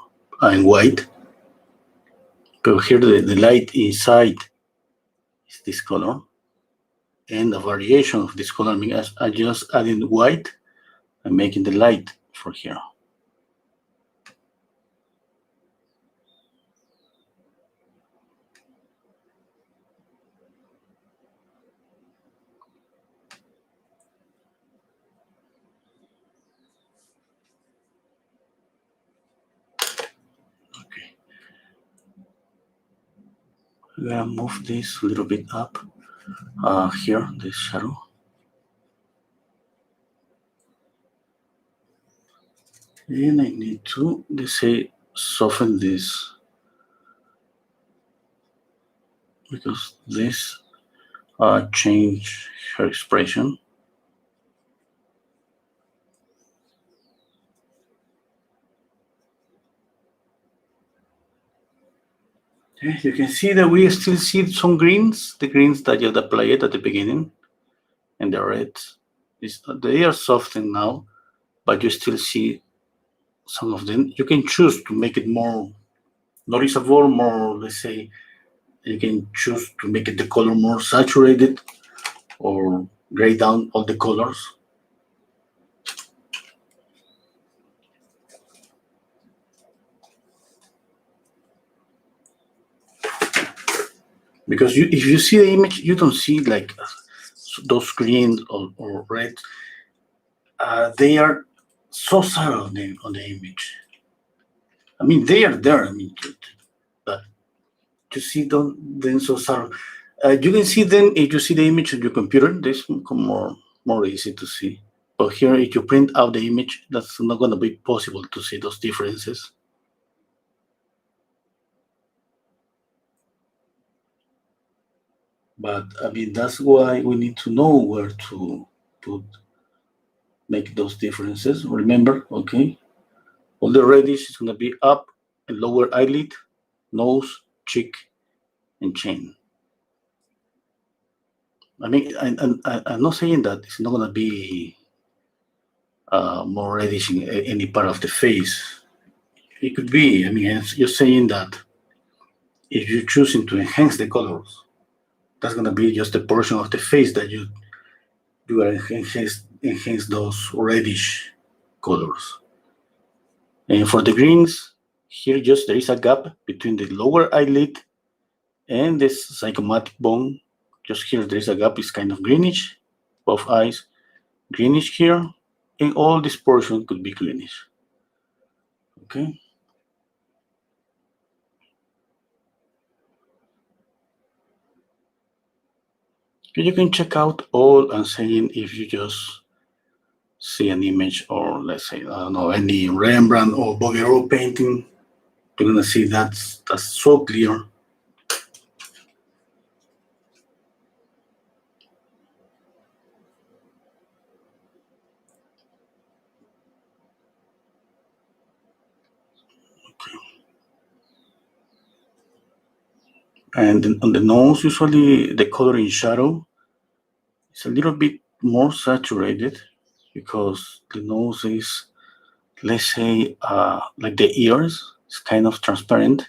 and white. But here the light inside is this color, and a variation of this color. I mean, as I just adding white and making the light for here. Okay. I'm gonna move this a little bit up. Here, this shadow. And I need to, let's say, soften this, because this change her expression. Yeah, you can see that we still see some greens, the greens that you applied at the beginning, and the reds. They are softened now, but you still see some of them. You can choose to make it more noticeable, more, let's say, you can choose to make it the color more saturated or gray down all the colors. because if you see the image, you don't see like those greens or red. They are so subtle on the image. I mean, they are there. I mean, but you see them so subtle. You can see them if you see the image on your computer. This more easy to see. But here, if you print out the image, that's not going to be possible to see those differences. But I mean, that's why we need to know where to put make those differences. Remember, okay, all the reddish is going to be up and lower eyelid, nose, cheek, and chin. I mean, I'm not saying that it's not going to be more reddish in any part of the face. It could be. I mean, you're saying that if you're choosing to enhance the colors, that's going to be just a portion of the face that you are enhance those reddish colors. And for the greens, here just there is a gap between the lower eyelid and this zygomatic bone. Just here there is a gap, it's kind of greenish, both eyes greenish here, and all this portion could be greenish. Okay. You can check out all I'm saying if you just see an image or let's say, I don't know, any Rembrandt or Bouguereau painting, you're gonna see that's so clear. And on the nose, usually the color in shadow is a little bit more saturated because the nose is, let's say, like the ears, it's kind of transparent.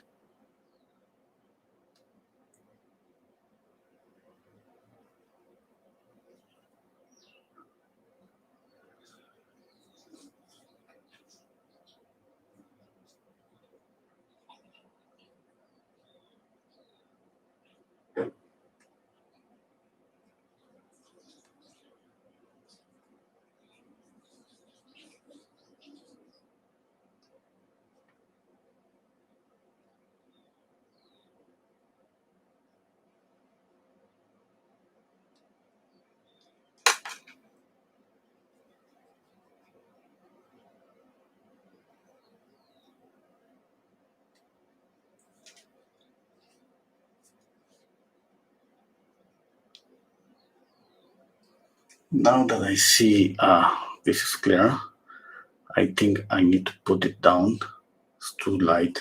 Now that I see this is clear, I think I need to put it down. It's too light.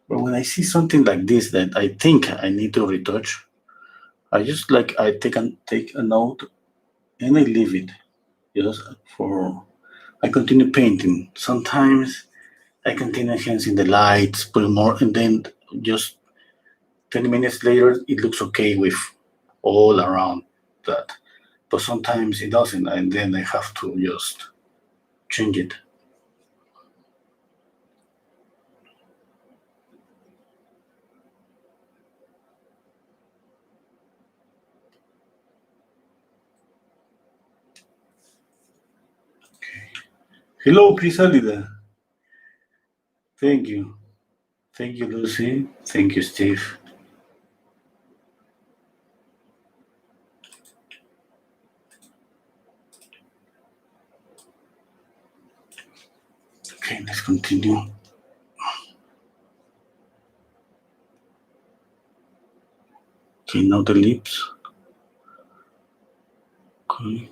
But when I see something like this that I think I need to retouch, I just like I take a note and I leave it. Just for I continue painting. Sometimes I continue enhancing the lights, putting more, and then just 20 minutes later it looks okay with all around that. But sometimes it doesn't, and then I have to just change it. Hello, Crisalida. Thank you. Thank you, Lucy. Thank you, Steve. Okay, let's continue. Okay, now the lips. Okay.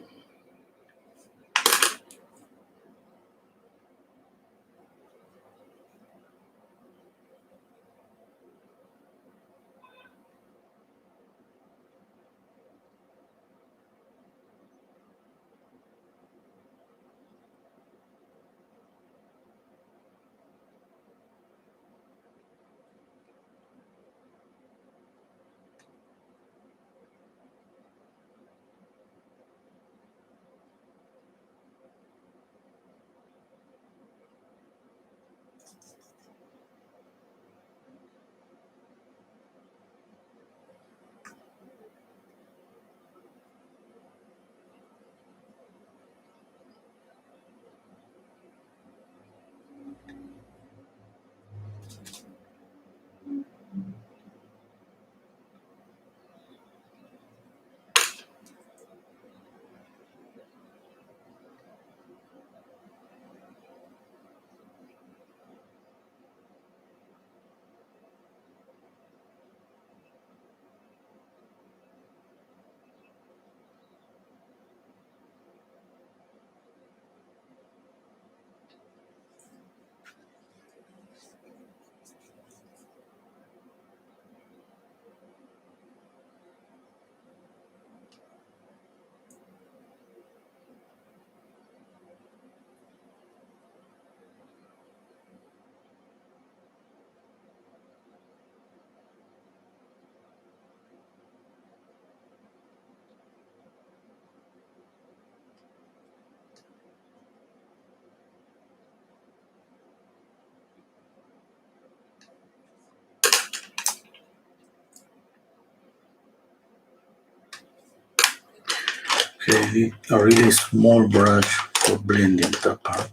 need a really small brush for blending that part.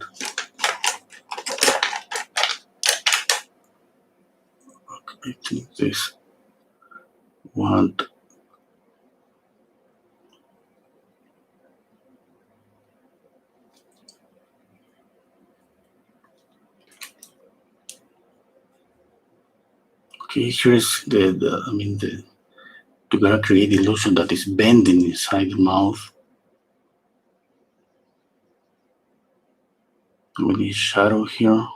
I think this one. Okay, here's to gonna create the illusion that is bending inside the mouth. We need shadow here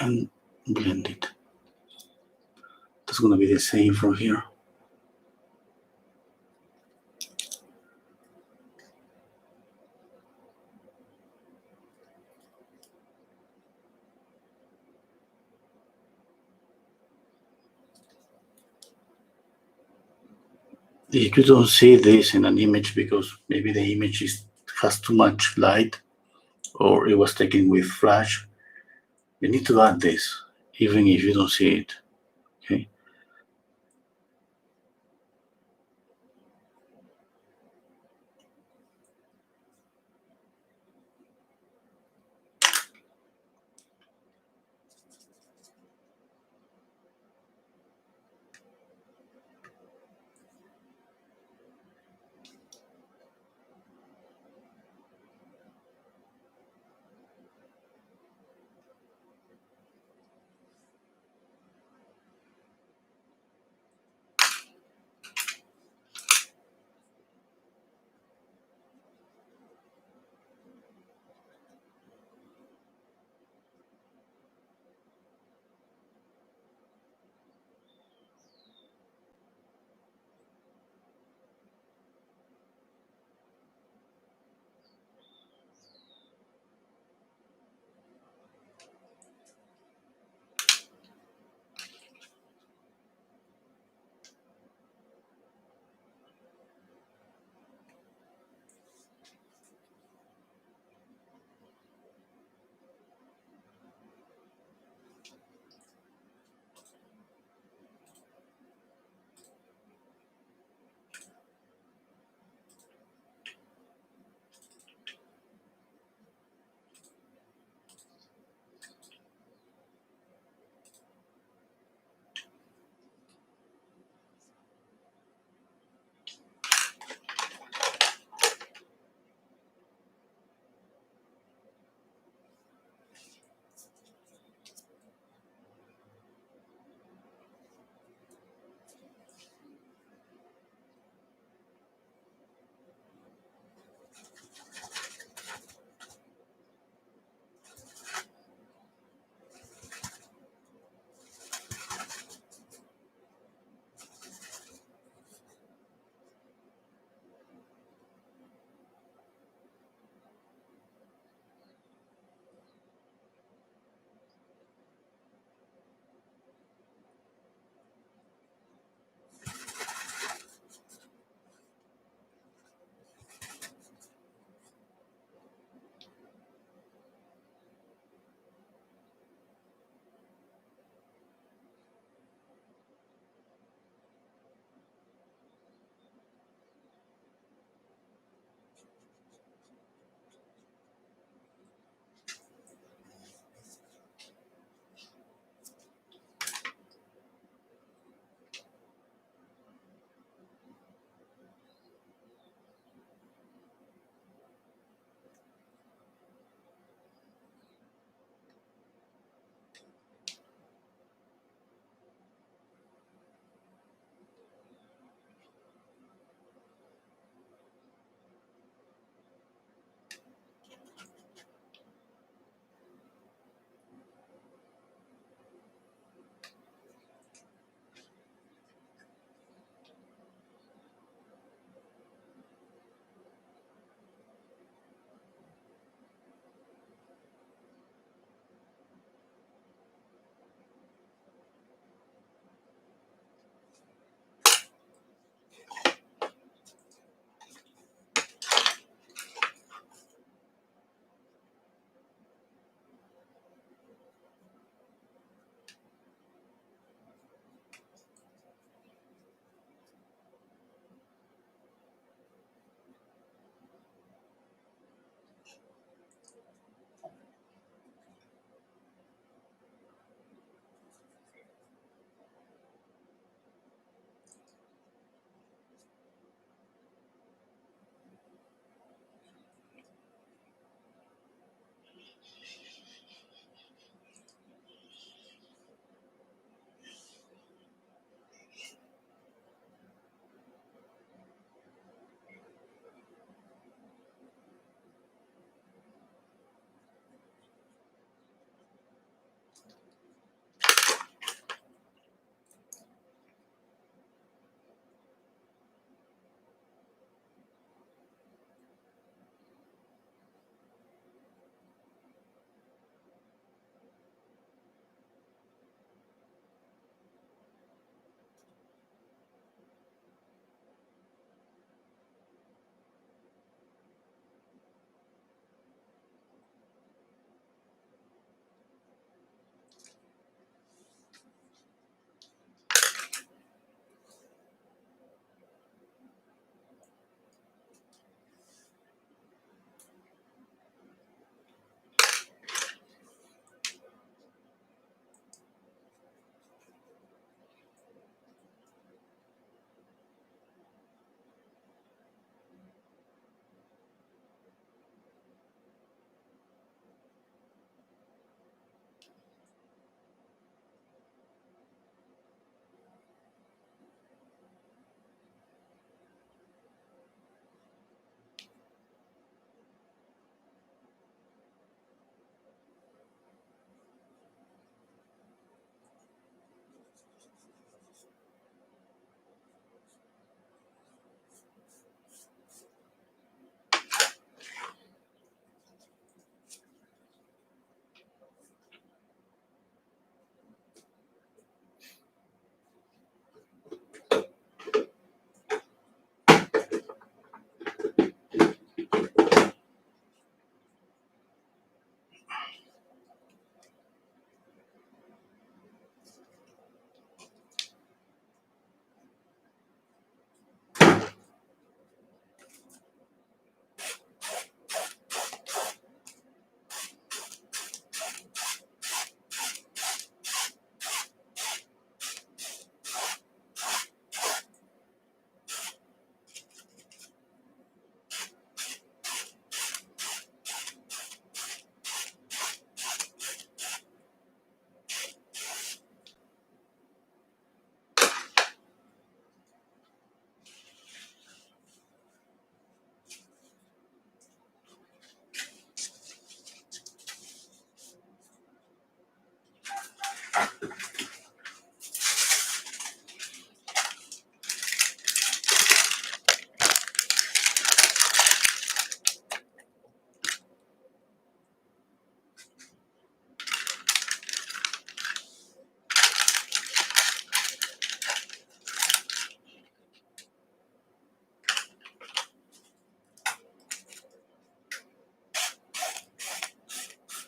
and blend it. That's gonna be the same from here. You don't see this in an image because maybe the image has too much light or it was taken with flash. You need to add this even if you don't see it. Okay.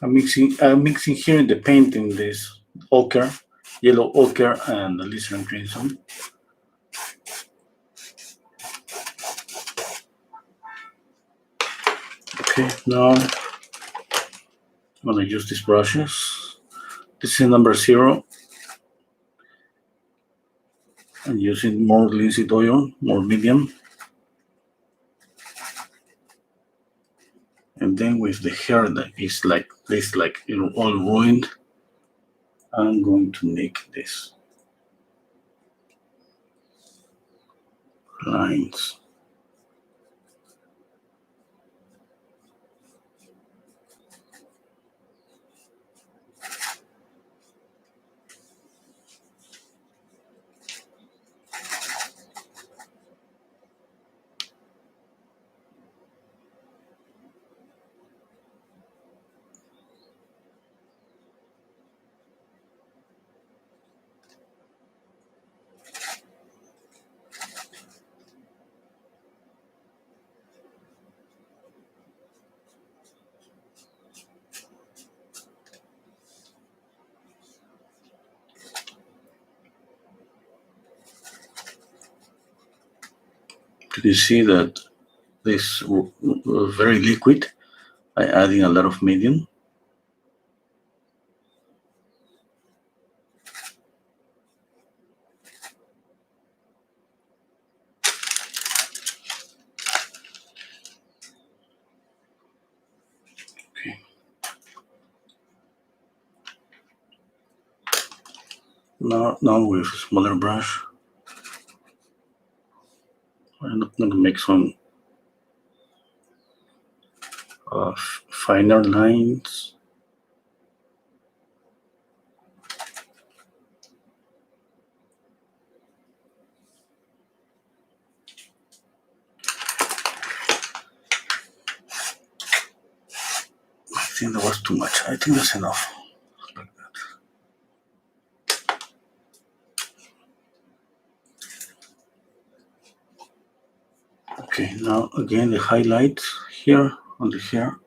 I'm mixing here in the paint in this ochre, yellow ochre and the alizarin crimson. Okay, now I'm gonna use these brushes. This is number 0. I'm using more linseed oil, more medium. And then with the hair that is like this, like all ruined, I'm going to make this lines. You can see that this very liquid. I'm adding a lot of medium. Okay. Now with a smaller brush, I'm going to make some finer lines. I think that was too much. I think that's enough. Like that. Okay, now again the highlights here on the hair.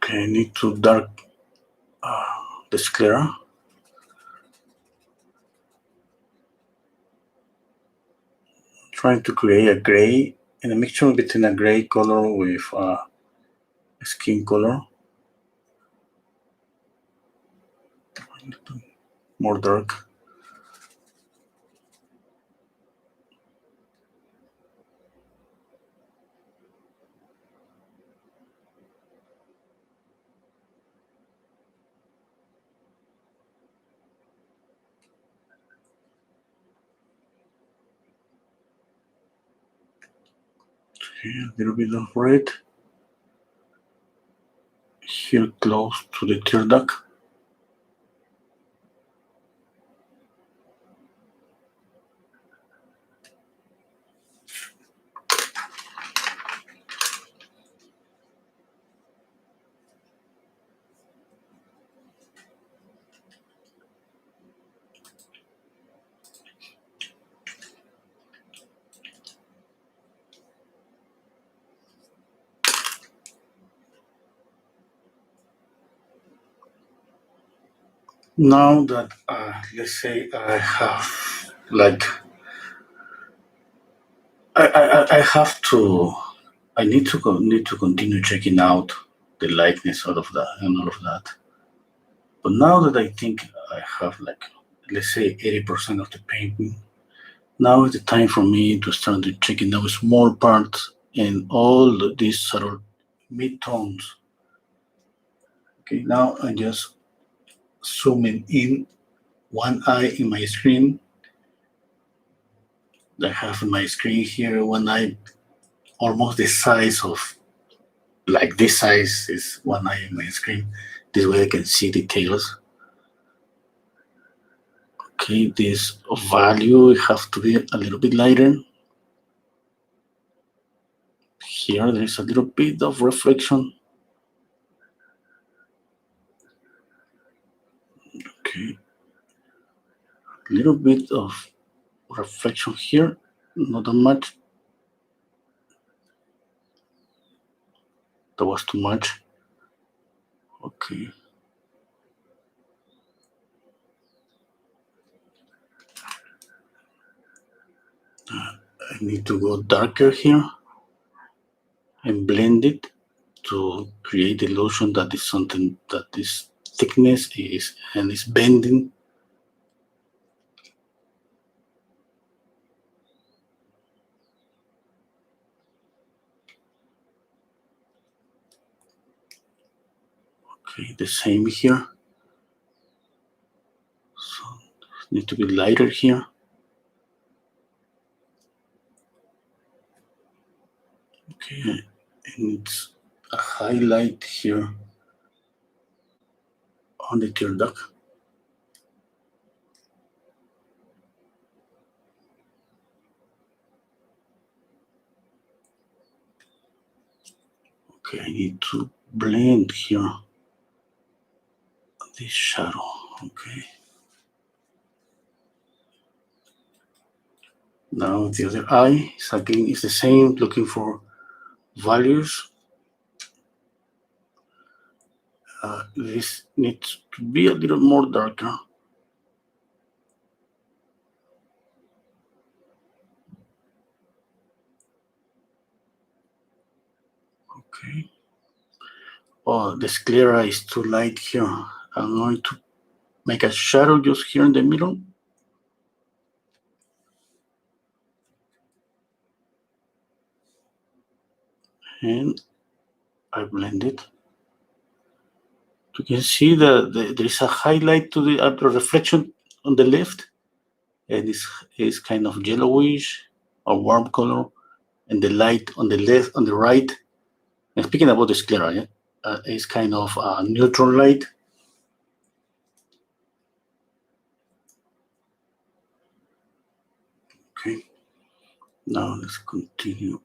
Okay, I need to dark the sclera. Trying to create a gray and a mixture between a gray color with skin color. More dark. Okay, a little bit of red. Here close to the tear duct. Now that let's say I have like I have to need to continue checking out the likeness out of that and all of that. But now that I think I have like let's say 80% of the painting, now is the time for me to start checking out small parts and all these subtle mid-tones. Okay, now I'm just zooming in one eye in my screen. I have in my screen here one eye almost the size of like this size is one eye in my screen. This way I can see details. Okay, this value have to be a little bit lighter. Here there is a little bit of reflection. Okay, a little bit of reflection here, not that much. That was too much. Okay. I need to go darker here and blend it to create the illusion that is something that this thickness is and is bending. Okay, the same here. So need to be lighter here. Okay, and it's a highlight here on the tear duct. Okay, I need to blend here this shadow. Okay. Now the other eye is again is the same, looking for values. This needs to be a little more darker. Okay. Oh, the sclera is too light here. I'm going to make a shadow just here in the middle. And I blend it. You can see that there is a highlight to the reflection on the left, and it's kind of yellowish or warm color, and the light on the left, on the right. And speaking about the sclera, yeah, it's kind of a neutral light. Okay. Now let's continue.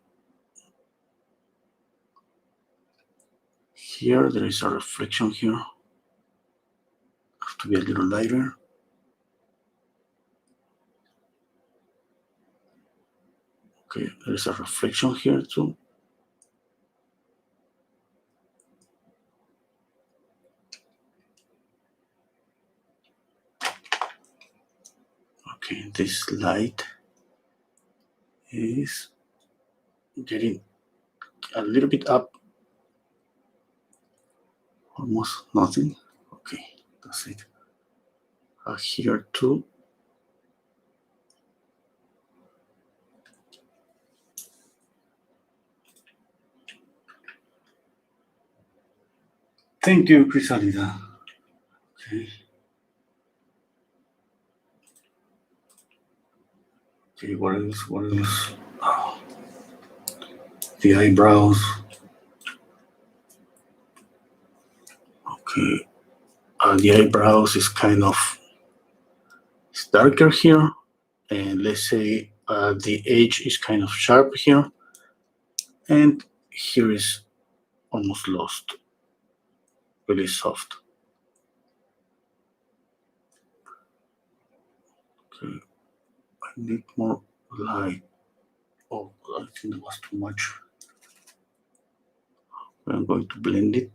Here there is a reflection here. Have to be a little lighter. Okay, there's a reflection here too. Okay, this light is getting a little bit up, almost nothing. Okay, that's it. Here too. Thank you, Crisalida. Okay. Okay, what else? What else? Oh, the eyebrows. Okay, the eyebrows is kind of it's darker here, and let's say the edge is kind of sharp here, and here is almost lost, really soft. Okay, I need more light. Oh, I think that was too much. I'm going to blend it.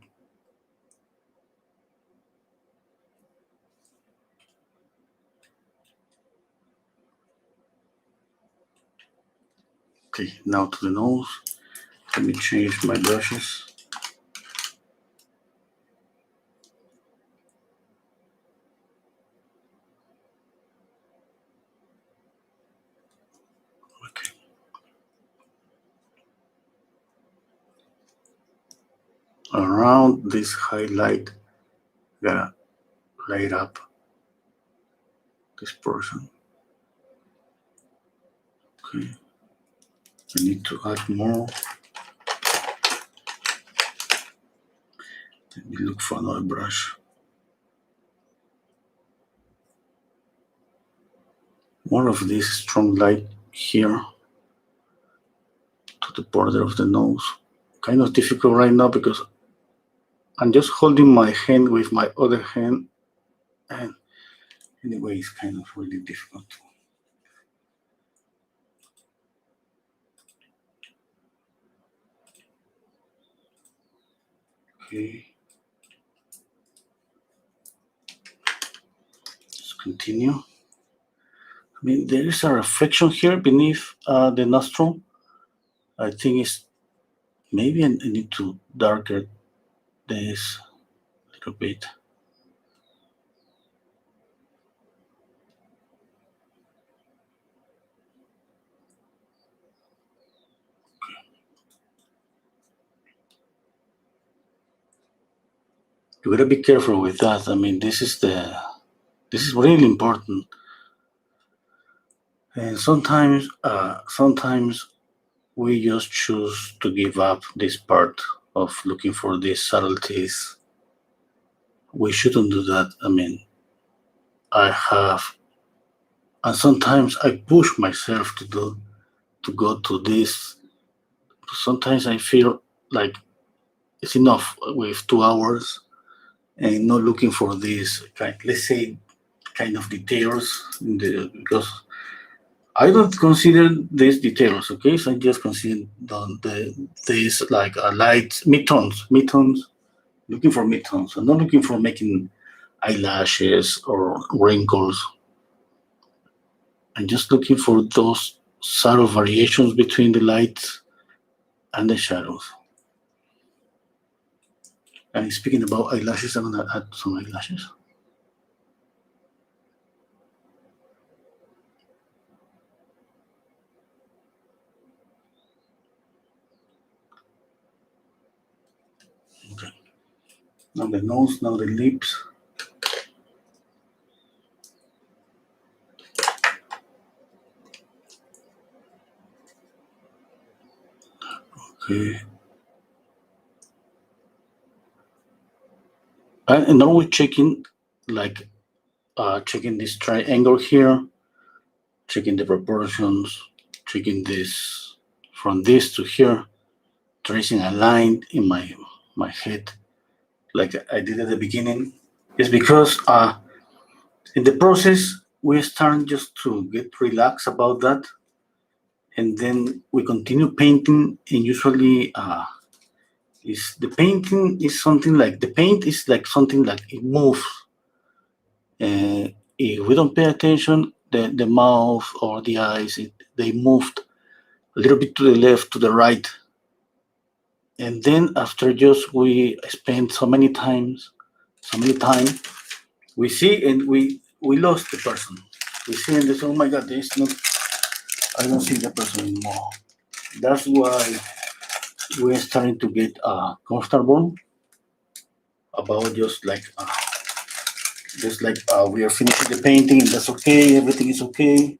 Okay, now to the nose. Let me change my brushes. Okay. Around this highlight, gotta light up this portion. Okay. I need to add more. Let me look for another brush. More of this strong light here to the border of the nose. Kind of difficult right now because I'm just holding my hand with my other hand, and anyway, it's kind of really difficult. Okay. Let's continue. I mean, there is a reflection here beneath the nostril. I think it's maybe I need to darken this a little bit. You gotta be careful with that. I mean, this is really important. And sometimes we just choose to give up this part of looking for these subtleties. We shouldn't do that. I mean, and sometimes I push myself to go to this. Sometimes I feel like it's enough with 2 hours and not looking for these let's say, kind of details because I don't consider these details, okay? So I just consider these like light midtones, looking for midtones. I'm not looking for making eyelashes or wrinkles. I'm just looking for those subtle variations between the lights and the shadows. And speaking about eyelashes, I'm gonna add some eyelashes. Okay. Now the nose, now the lips. Okay. And now we're checking, like, checking this triangle here, checking the proportions, checking this from this to here, tracing a line in my head, like I did at the beginning. It's because in the process we start just to get relaxed about that, and then we continue painting. And usually, is the painting is something like the paint is like something like it moves. If we don't pay attention, the mouth or the eyes, they moved a little bit to the left, to the right. And then after just we spent so many time, we see and we lost the person. We see and they say, oh my God, there's not, I don't see the person anymore. That's why we're starting to get comfortable about just like we are finishing the painting and that's okay, everything is okay.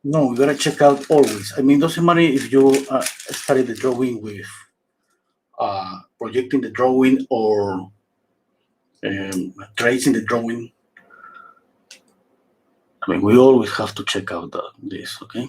No, we gotta check out always. I mean, doesn't matter if you started the drawing with projecting the drawing or tracing the drawing. I mean, we always have to check out this, okay?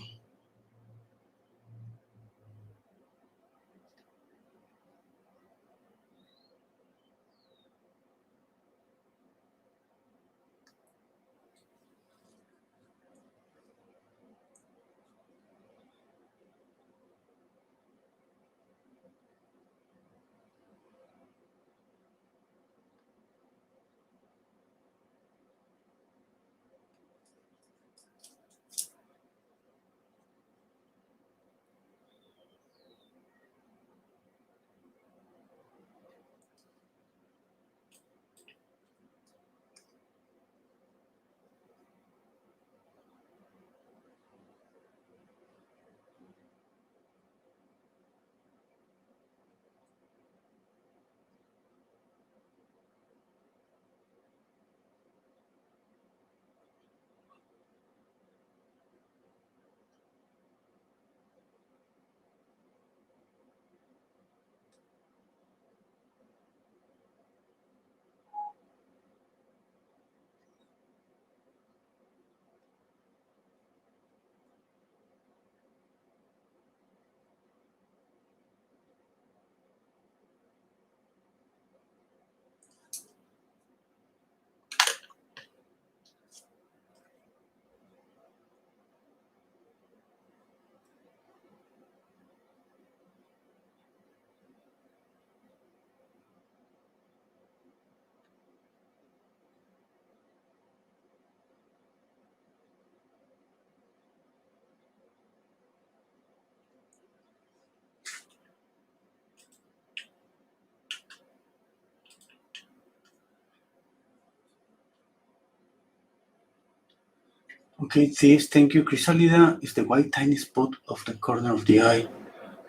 Okay, this, thank you. Chrysalida is the white tiny spot of the corner of the eye.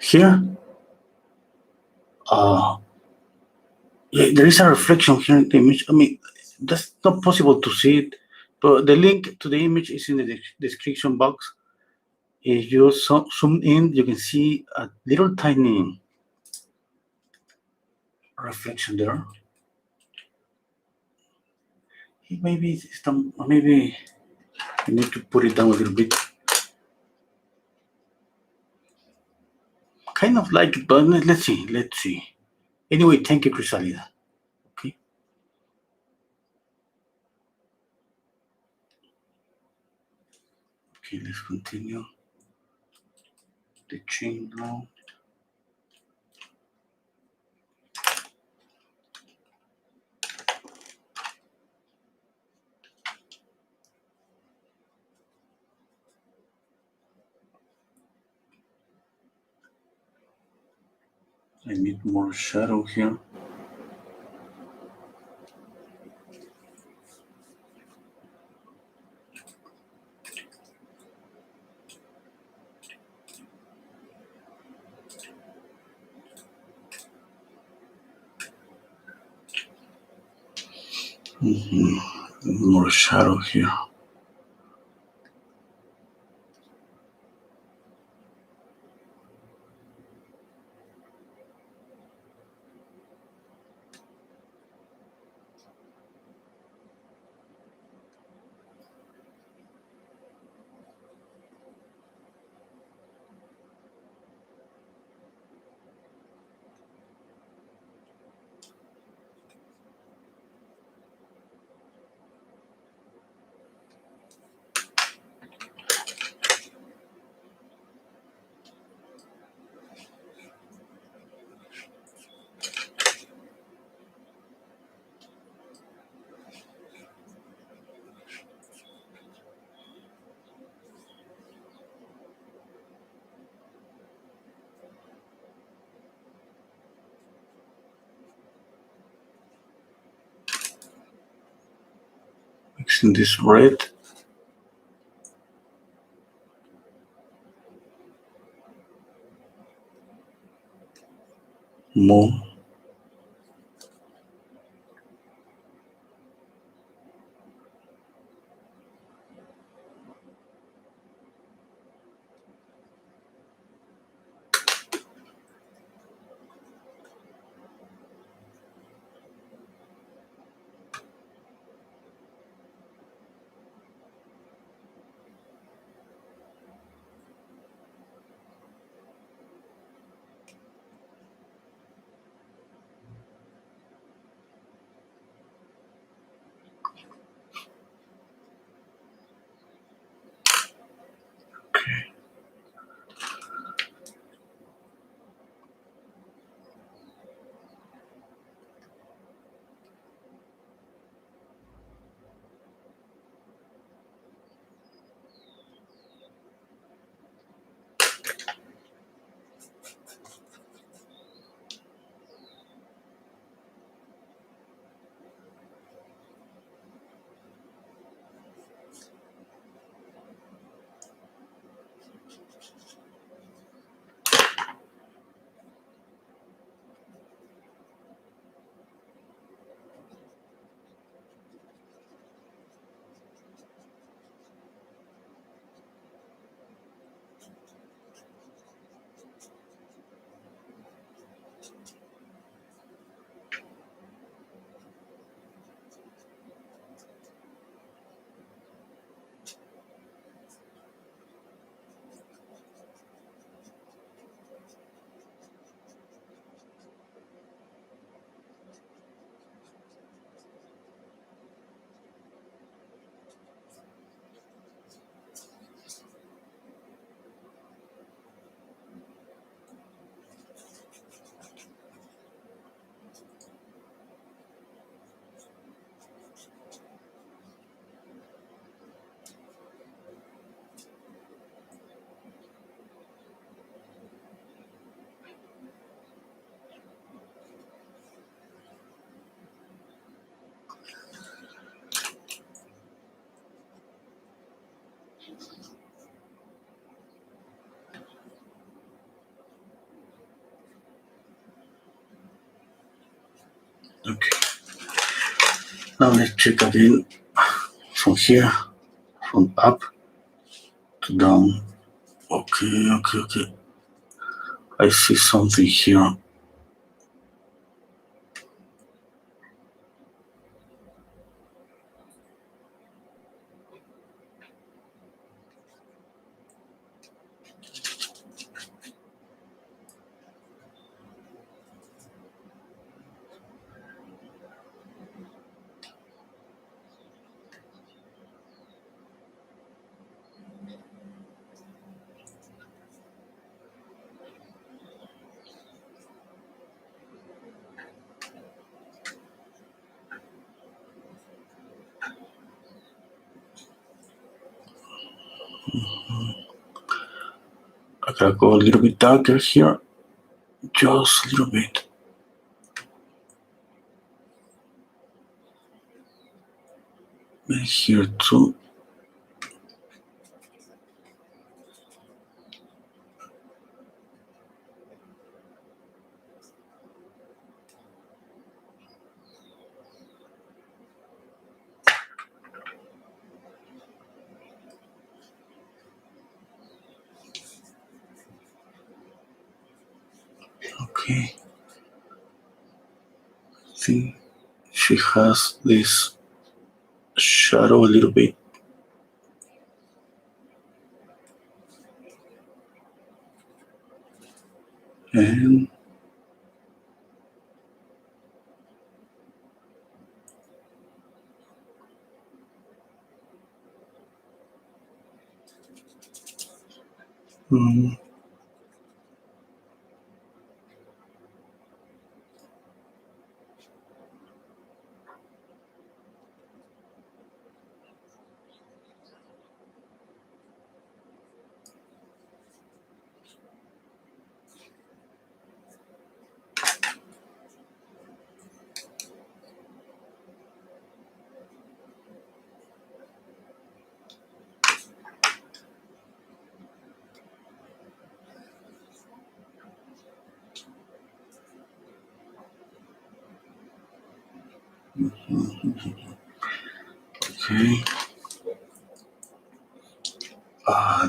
Here, uh, yeah, there is a reflection here in the image. I mean, that's not possible to see it, but the link to the image is in the description box. If you zoom in, you can see a little tiny reflection there. Maybe maybe you need to put it down a little bit. Kind of like it, but let's see. Anyway, thank you, Chrysalida. Okay. Okay, let's continue. The chain now. I need more shadow here. More shadow here. using this red. Moon. Okay. Now let's check again from here, from up to down. Okay. I see something here. I gotta go a little bit darker here, just a little bit. And here too. Okay. I think she has this shadow a little bit. And Okay.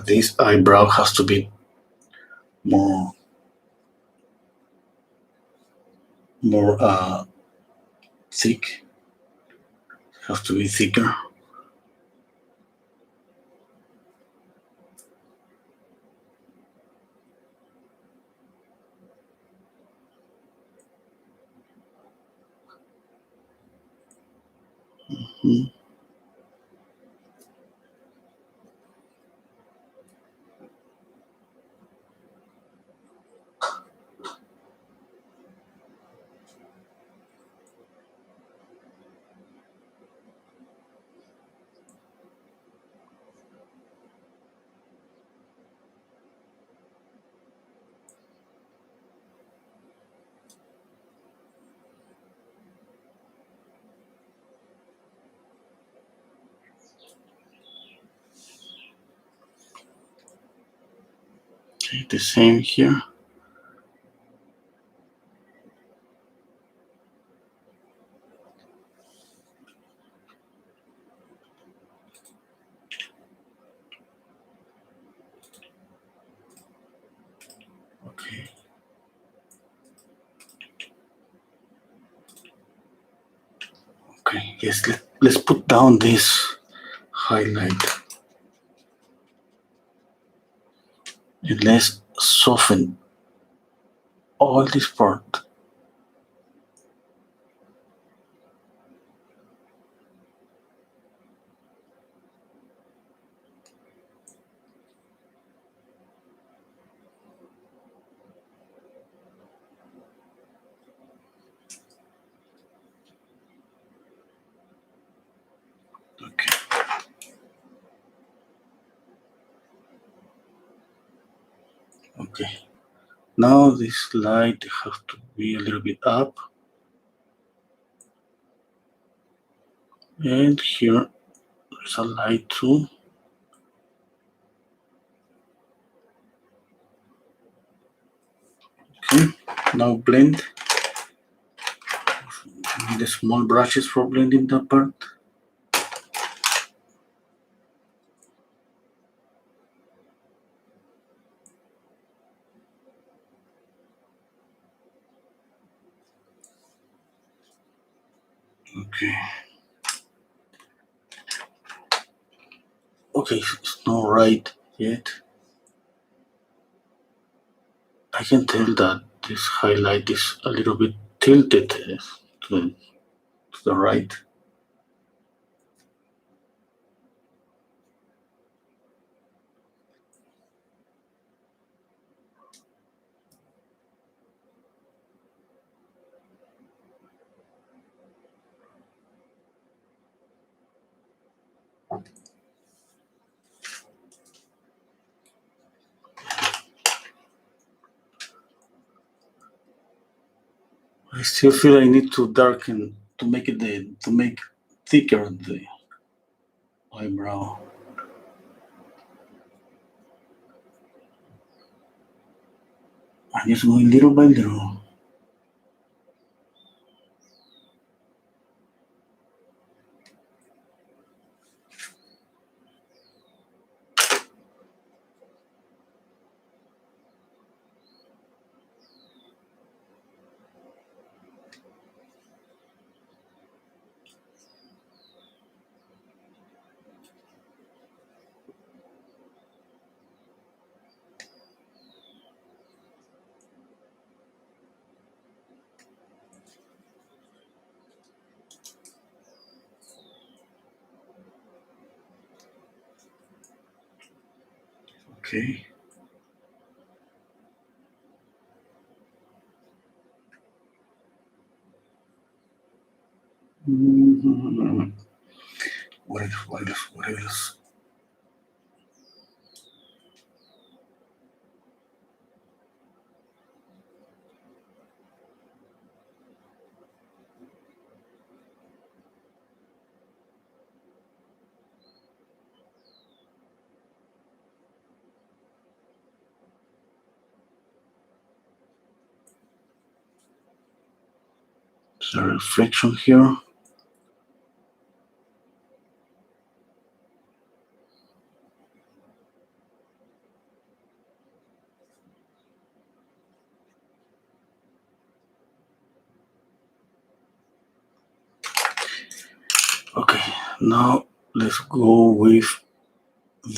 This eyebrow has to be more thick. Has to be thicker. Mhm. Okay, the same here. Okay. Okay. Yes. Let's put down this highlight and let's soften all this part. Okay. Okay. Now this light has to be a little bit up. And here there's a light too. Okay. Now blend. Need the small brushes for blending that part. Okay. Okay, it's not right yet. I can tell that this highlight is a little bit tilted to the right. I still feel I need to darken to make thicker the eyebrow. I'm just going little by little. Okay. Mm-hmm. What else? What else? What else? There's a reflection here. Okay, now let's go with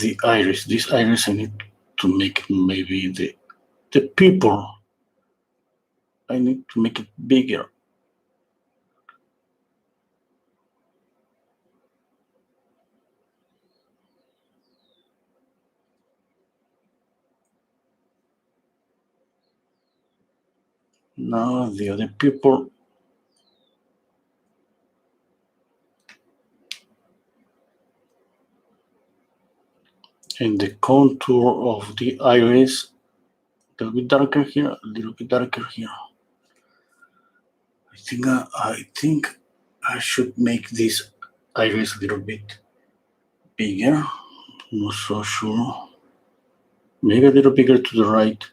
the iris. This iris I need to make maybe the pupil. I need to make it bigger. Now the other pupil. And the contour of the iris, a little bit darker here, a little bit darker here. I think I should make this iris a little bit bigger. Not so sure. Maybe a little bigger to the right.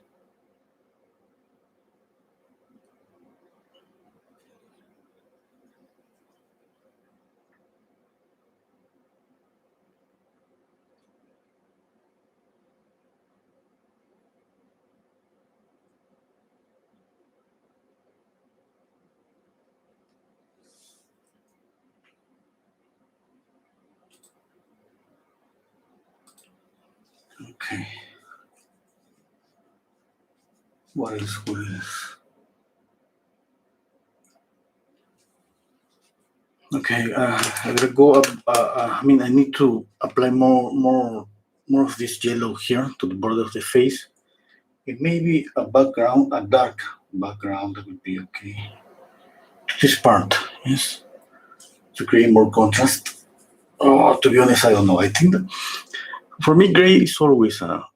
Okay. What else? What else? Okay, I gotta go up. I mean, I need to apply more of this yellow here to the border of the face. It may be a background, a dark background. That would be okay. This part, yes, to create more contrast. Oh, to be honest, I don't know. I think that for me, gray is always a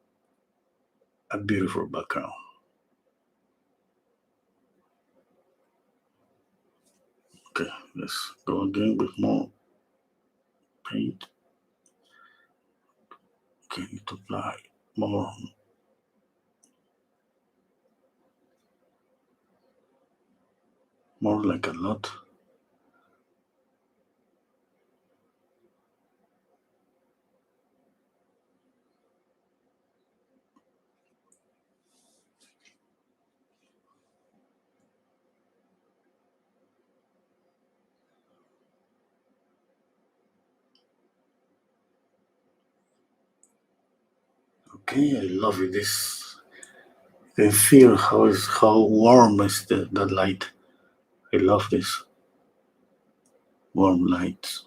beautiful background. Okay, let's go again with more paint. Okay, need to apply more like a lot. Okay, I love it. This you can feel how warm is that light. I love this warm lights.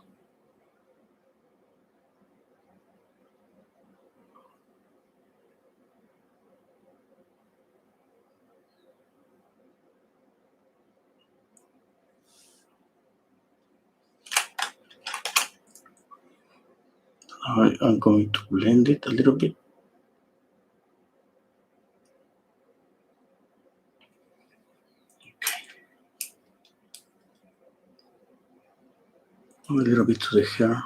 I'm going to blend it a little bit. Okay. A little bit to the hair.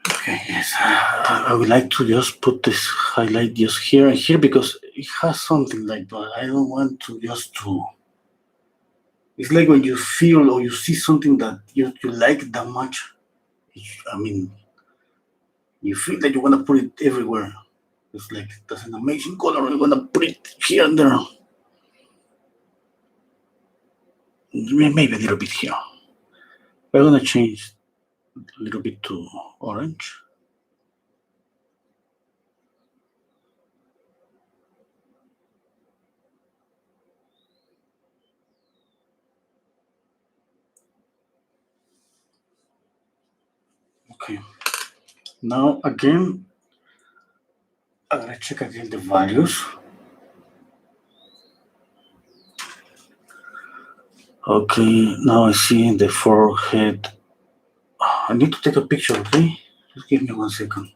Okay, yes. I would like to just put this highlight just here and here because it has something like that. I don't want to just to. It's like when you feel or you see something that you like that much. I mean, you feel that you want to put it everywhere. It's like that's an amazing color. You want to put it here and there. Maybe a little bit here. We're gonna change a little bit to orange. Okay. Now again, I'm gonna check again the values. Okay, now I see in the forehead. I need to take a picture, okay? Just give me 1 second.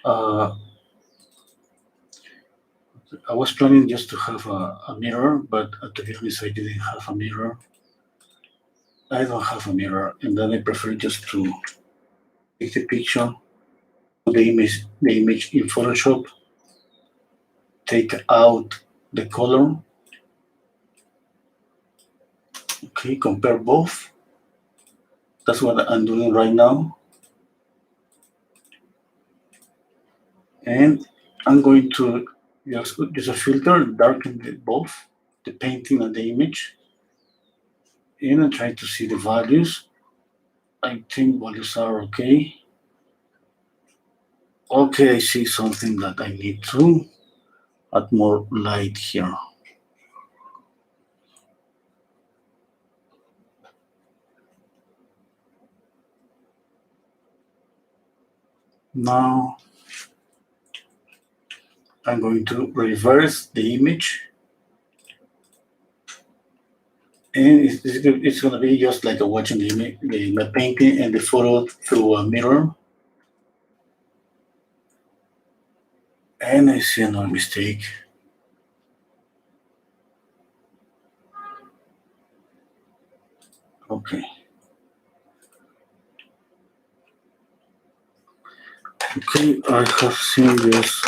I was planning just to have a mirror, but to be honest, I didn't have a mirror. I don't have a mirror, and then I prefer just to take the picture, the image in Photoshop, take out the color. Okay, compare both. That's what I'm doing right now. And I'm going to just use a filter, darken both the painting and the image. And I try to see the values. I think values are okay. Okay, I see something that I need to add more light here. Now I'm going to reverse the image, and it's going to be just like watching the painting and the photo through a mirror. And I see another mistake. Okay. Okay, I have seen this.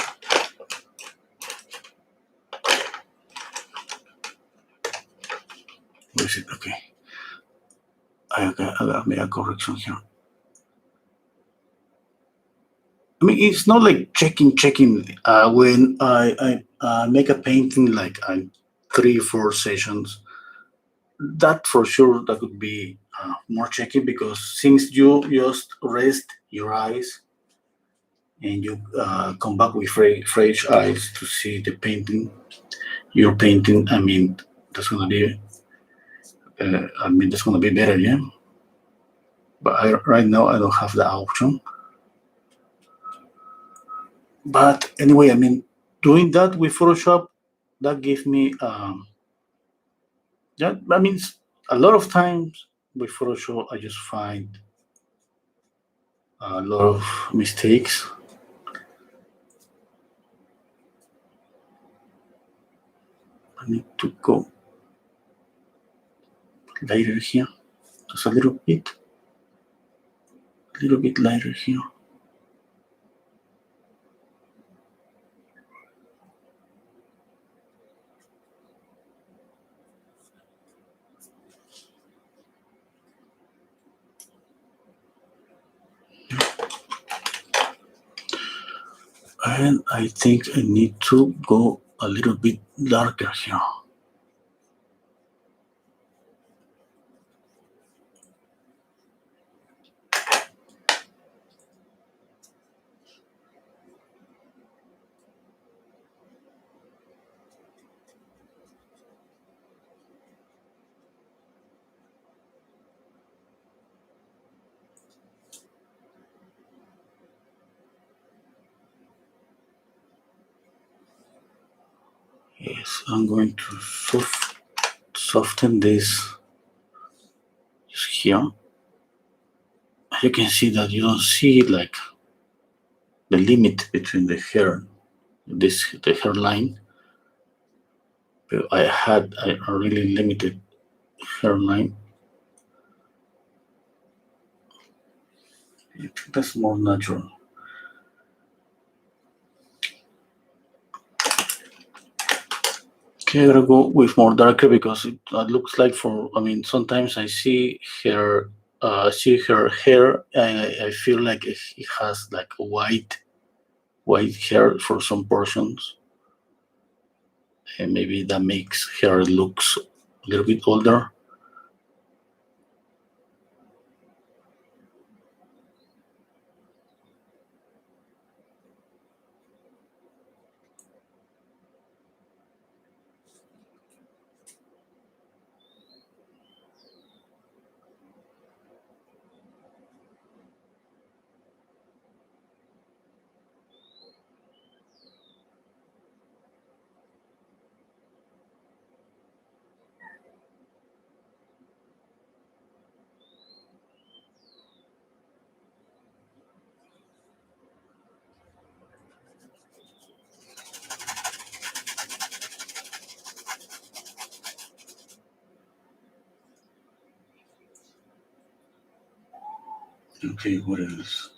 Where is it? Okay. I got make a correction here. I mean, it's not like checking. When I make a painting like 3-4 sessions, that for sure that could be more checking, because since you just rest your eyes and you come back with fresh eyes to see the painting, your painting. I mean, that's gonna be. That's gonna be better, yeah. But right now I don't have the option. But anyway, I mean, doing that with Photoshop, that gives me, yeah, that means a lot of times with Photoshop, I just find a lot of mistakes. I need to go lighter here, just a little bit lighter here. And I think I need to go a little bit darker here. Yes, I'm going to soften this just here. You can see that you don't see like the limit between the hair, the hairline. But I had a really limited hairline. That's more natural. Okay, I gotta go with more darker because it looks like I mean, sometimes I see her hair, and I feel like it has like a white hair for some portions, and maybe that makes her looks a little bit older. Okay, what else?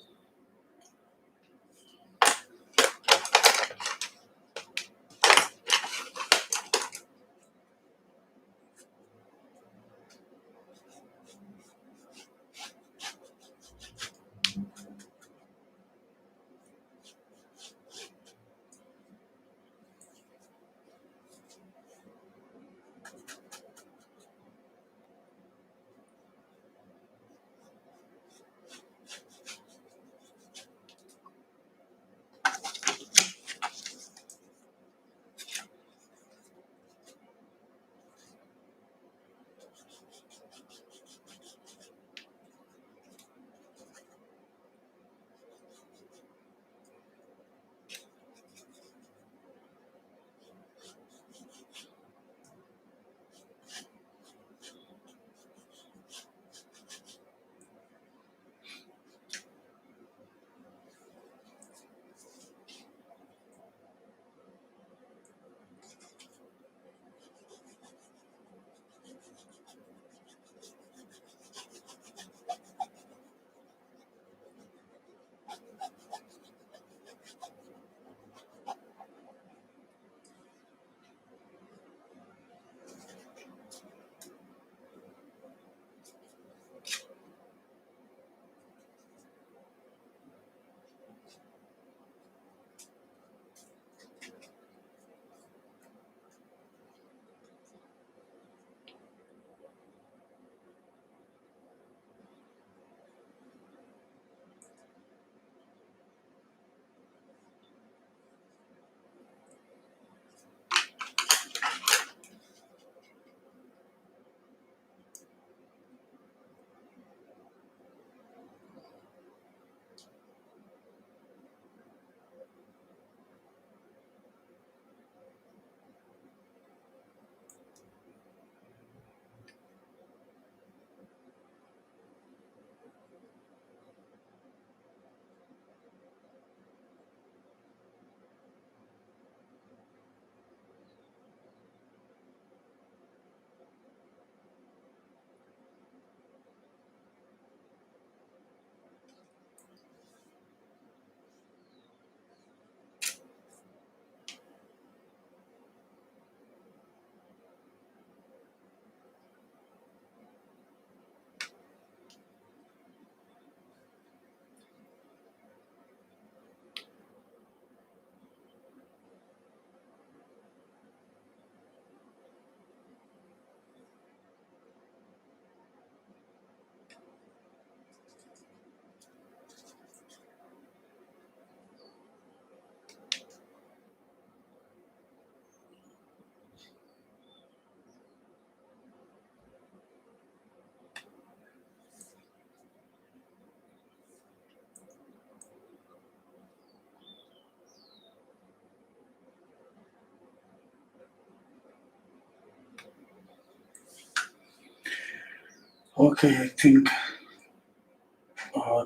Okay, I think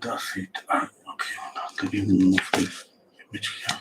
that's it. Okay, let me move this image here.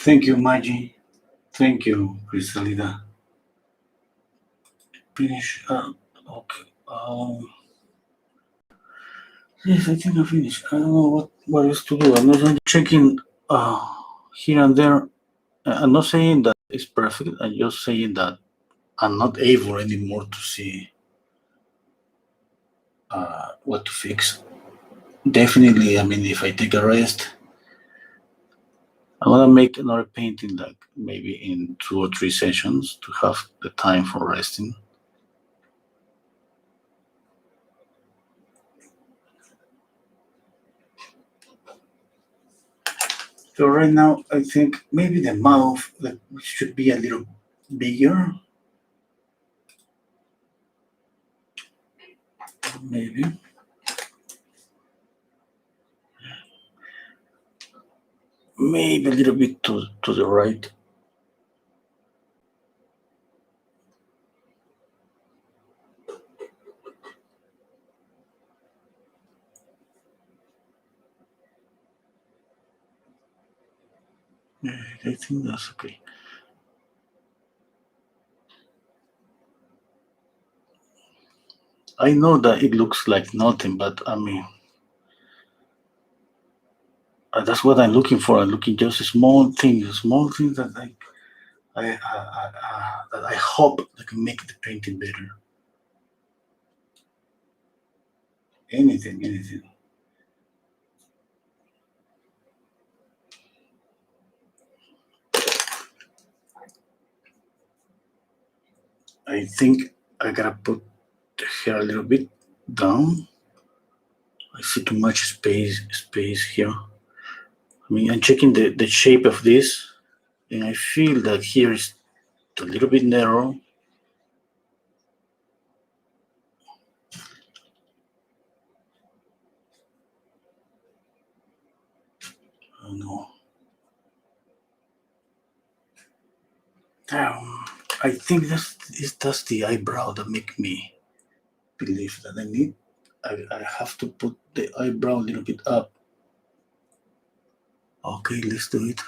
Thank you, Maggie. Thank you, Cristalida. Finish. Okay. Yes, I think I finished. I don't know what else to do. I'm not checking here and there. I'm not saying that it's perfect. I'm just saying that I'm not able anymore to see what to fix. Definitely, I mean, if I take a rest, I'm gonna make another painting like maybe in 2 or 3 sessions to have the time for resting. So right now, I think maybe the mouth that should be a little bigger. Maybe a little bit to the right. Yeah, I think that's okay. I know that it looks like nothing, but I mean, that's what I'm looking for. I'm looking just small things that that I hope that can make the painting better. Anything. I think I gotta put the hair a little bit down. I see too much space here. I mean, I'm checking the shape of this, and I feel that here is a little bit narrow. I don't know. I think that's the eyebrow that make me believe that I have to put the eyebrow a little bit up. Okay, let's do it.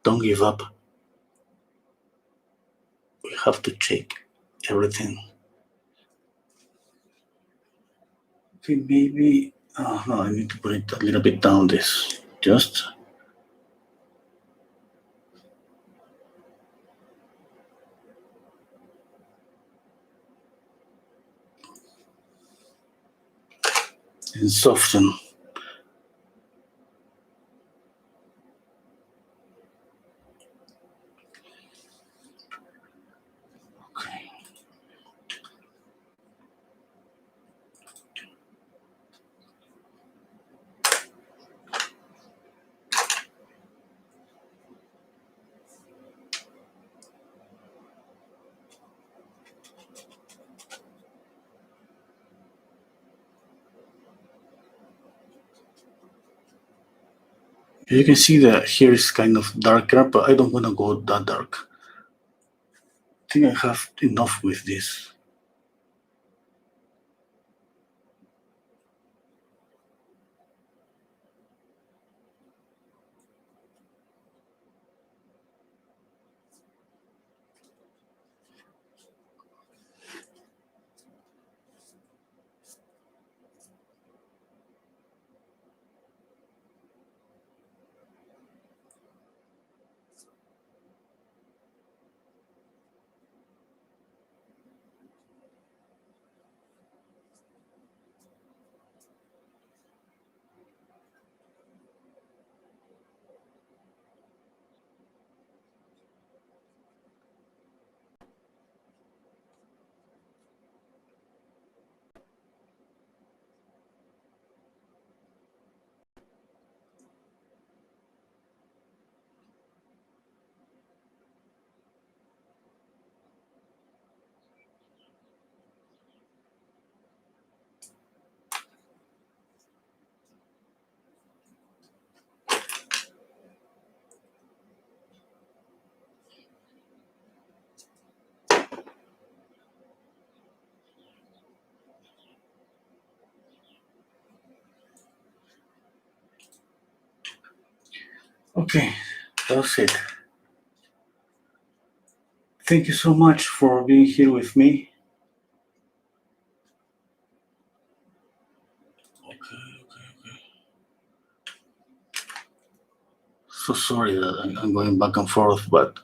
Don't give up. We have to check everything. Okay, maybe. Oh, no, I need to put it a little bit down. This just. And soften. Okay. You can see that here is kind of darker, but I don't want to go that dark. I think I have enough with this. Okay, that's it. Thank you so much for being here with me. Okay. So sorry that I'm going back and forth, but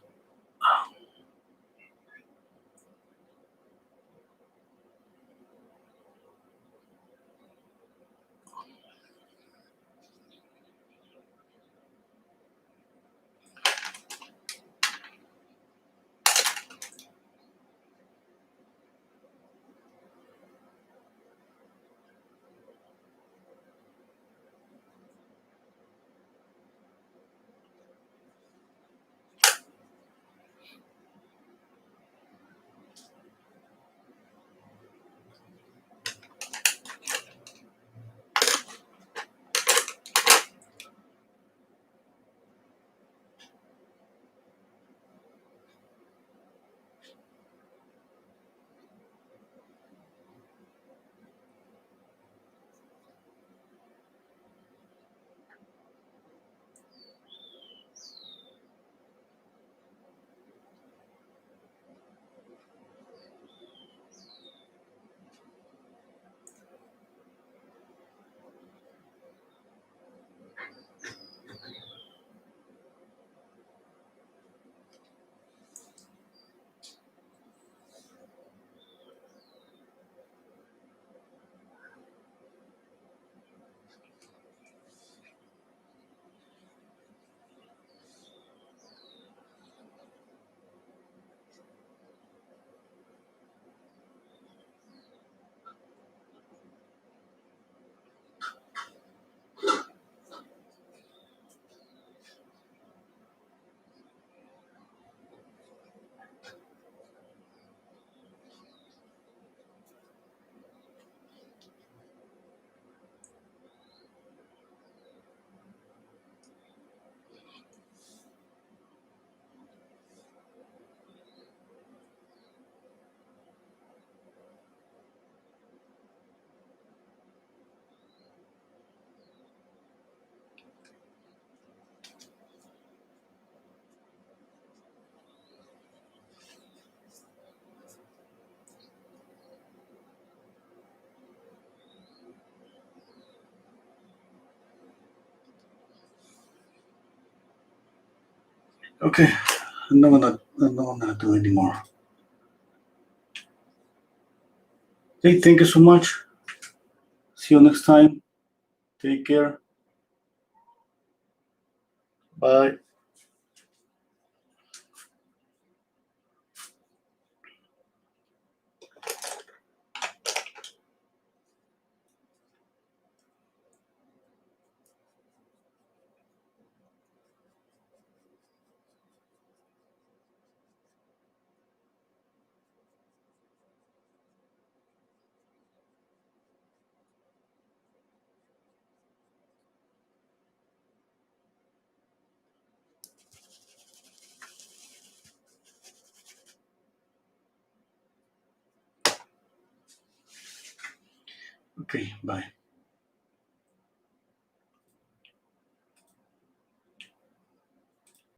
Okay, I'm not gonna do anymore. Okay, thank you so much. See you next time. Take care. Bye. Okay, bye.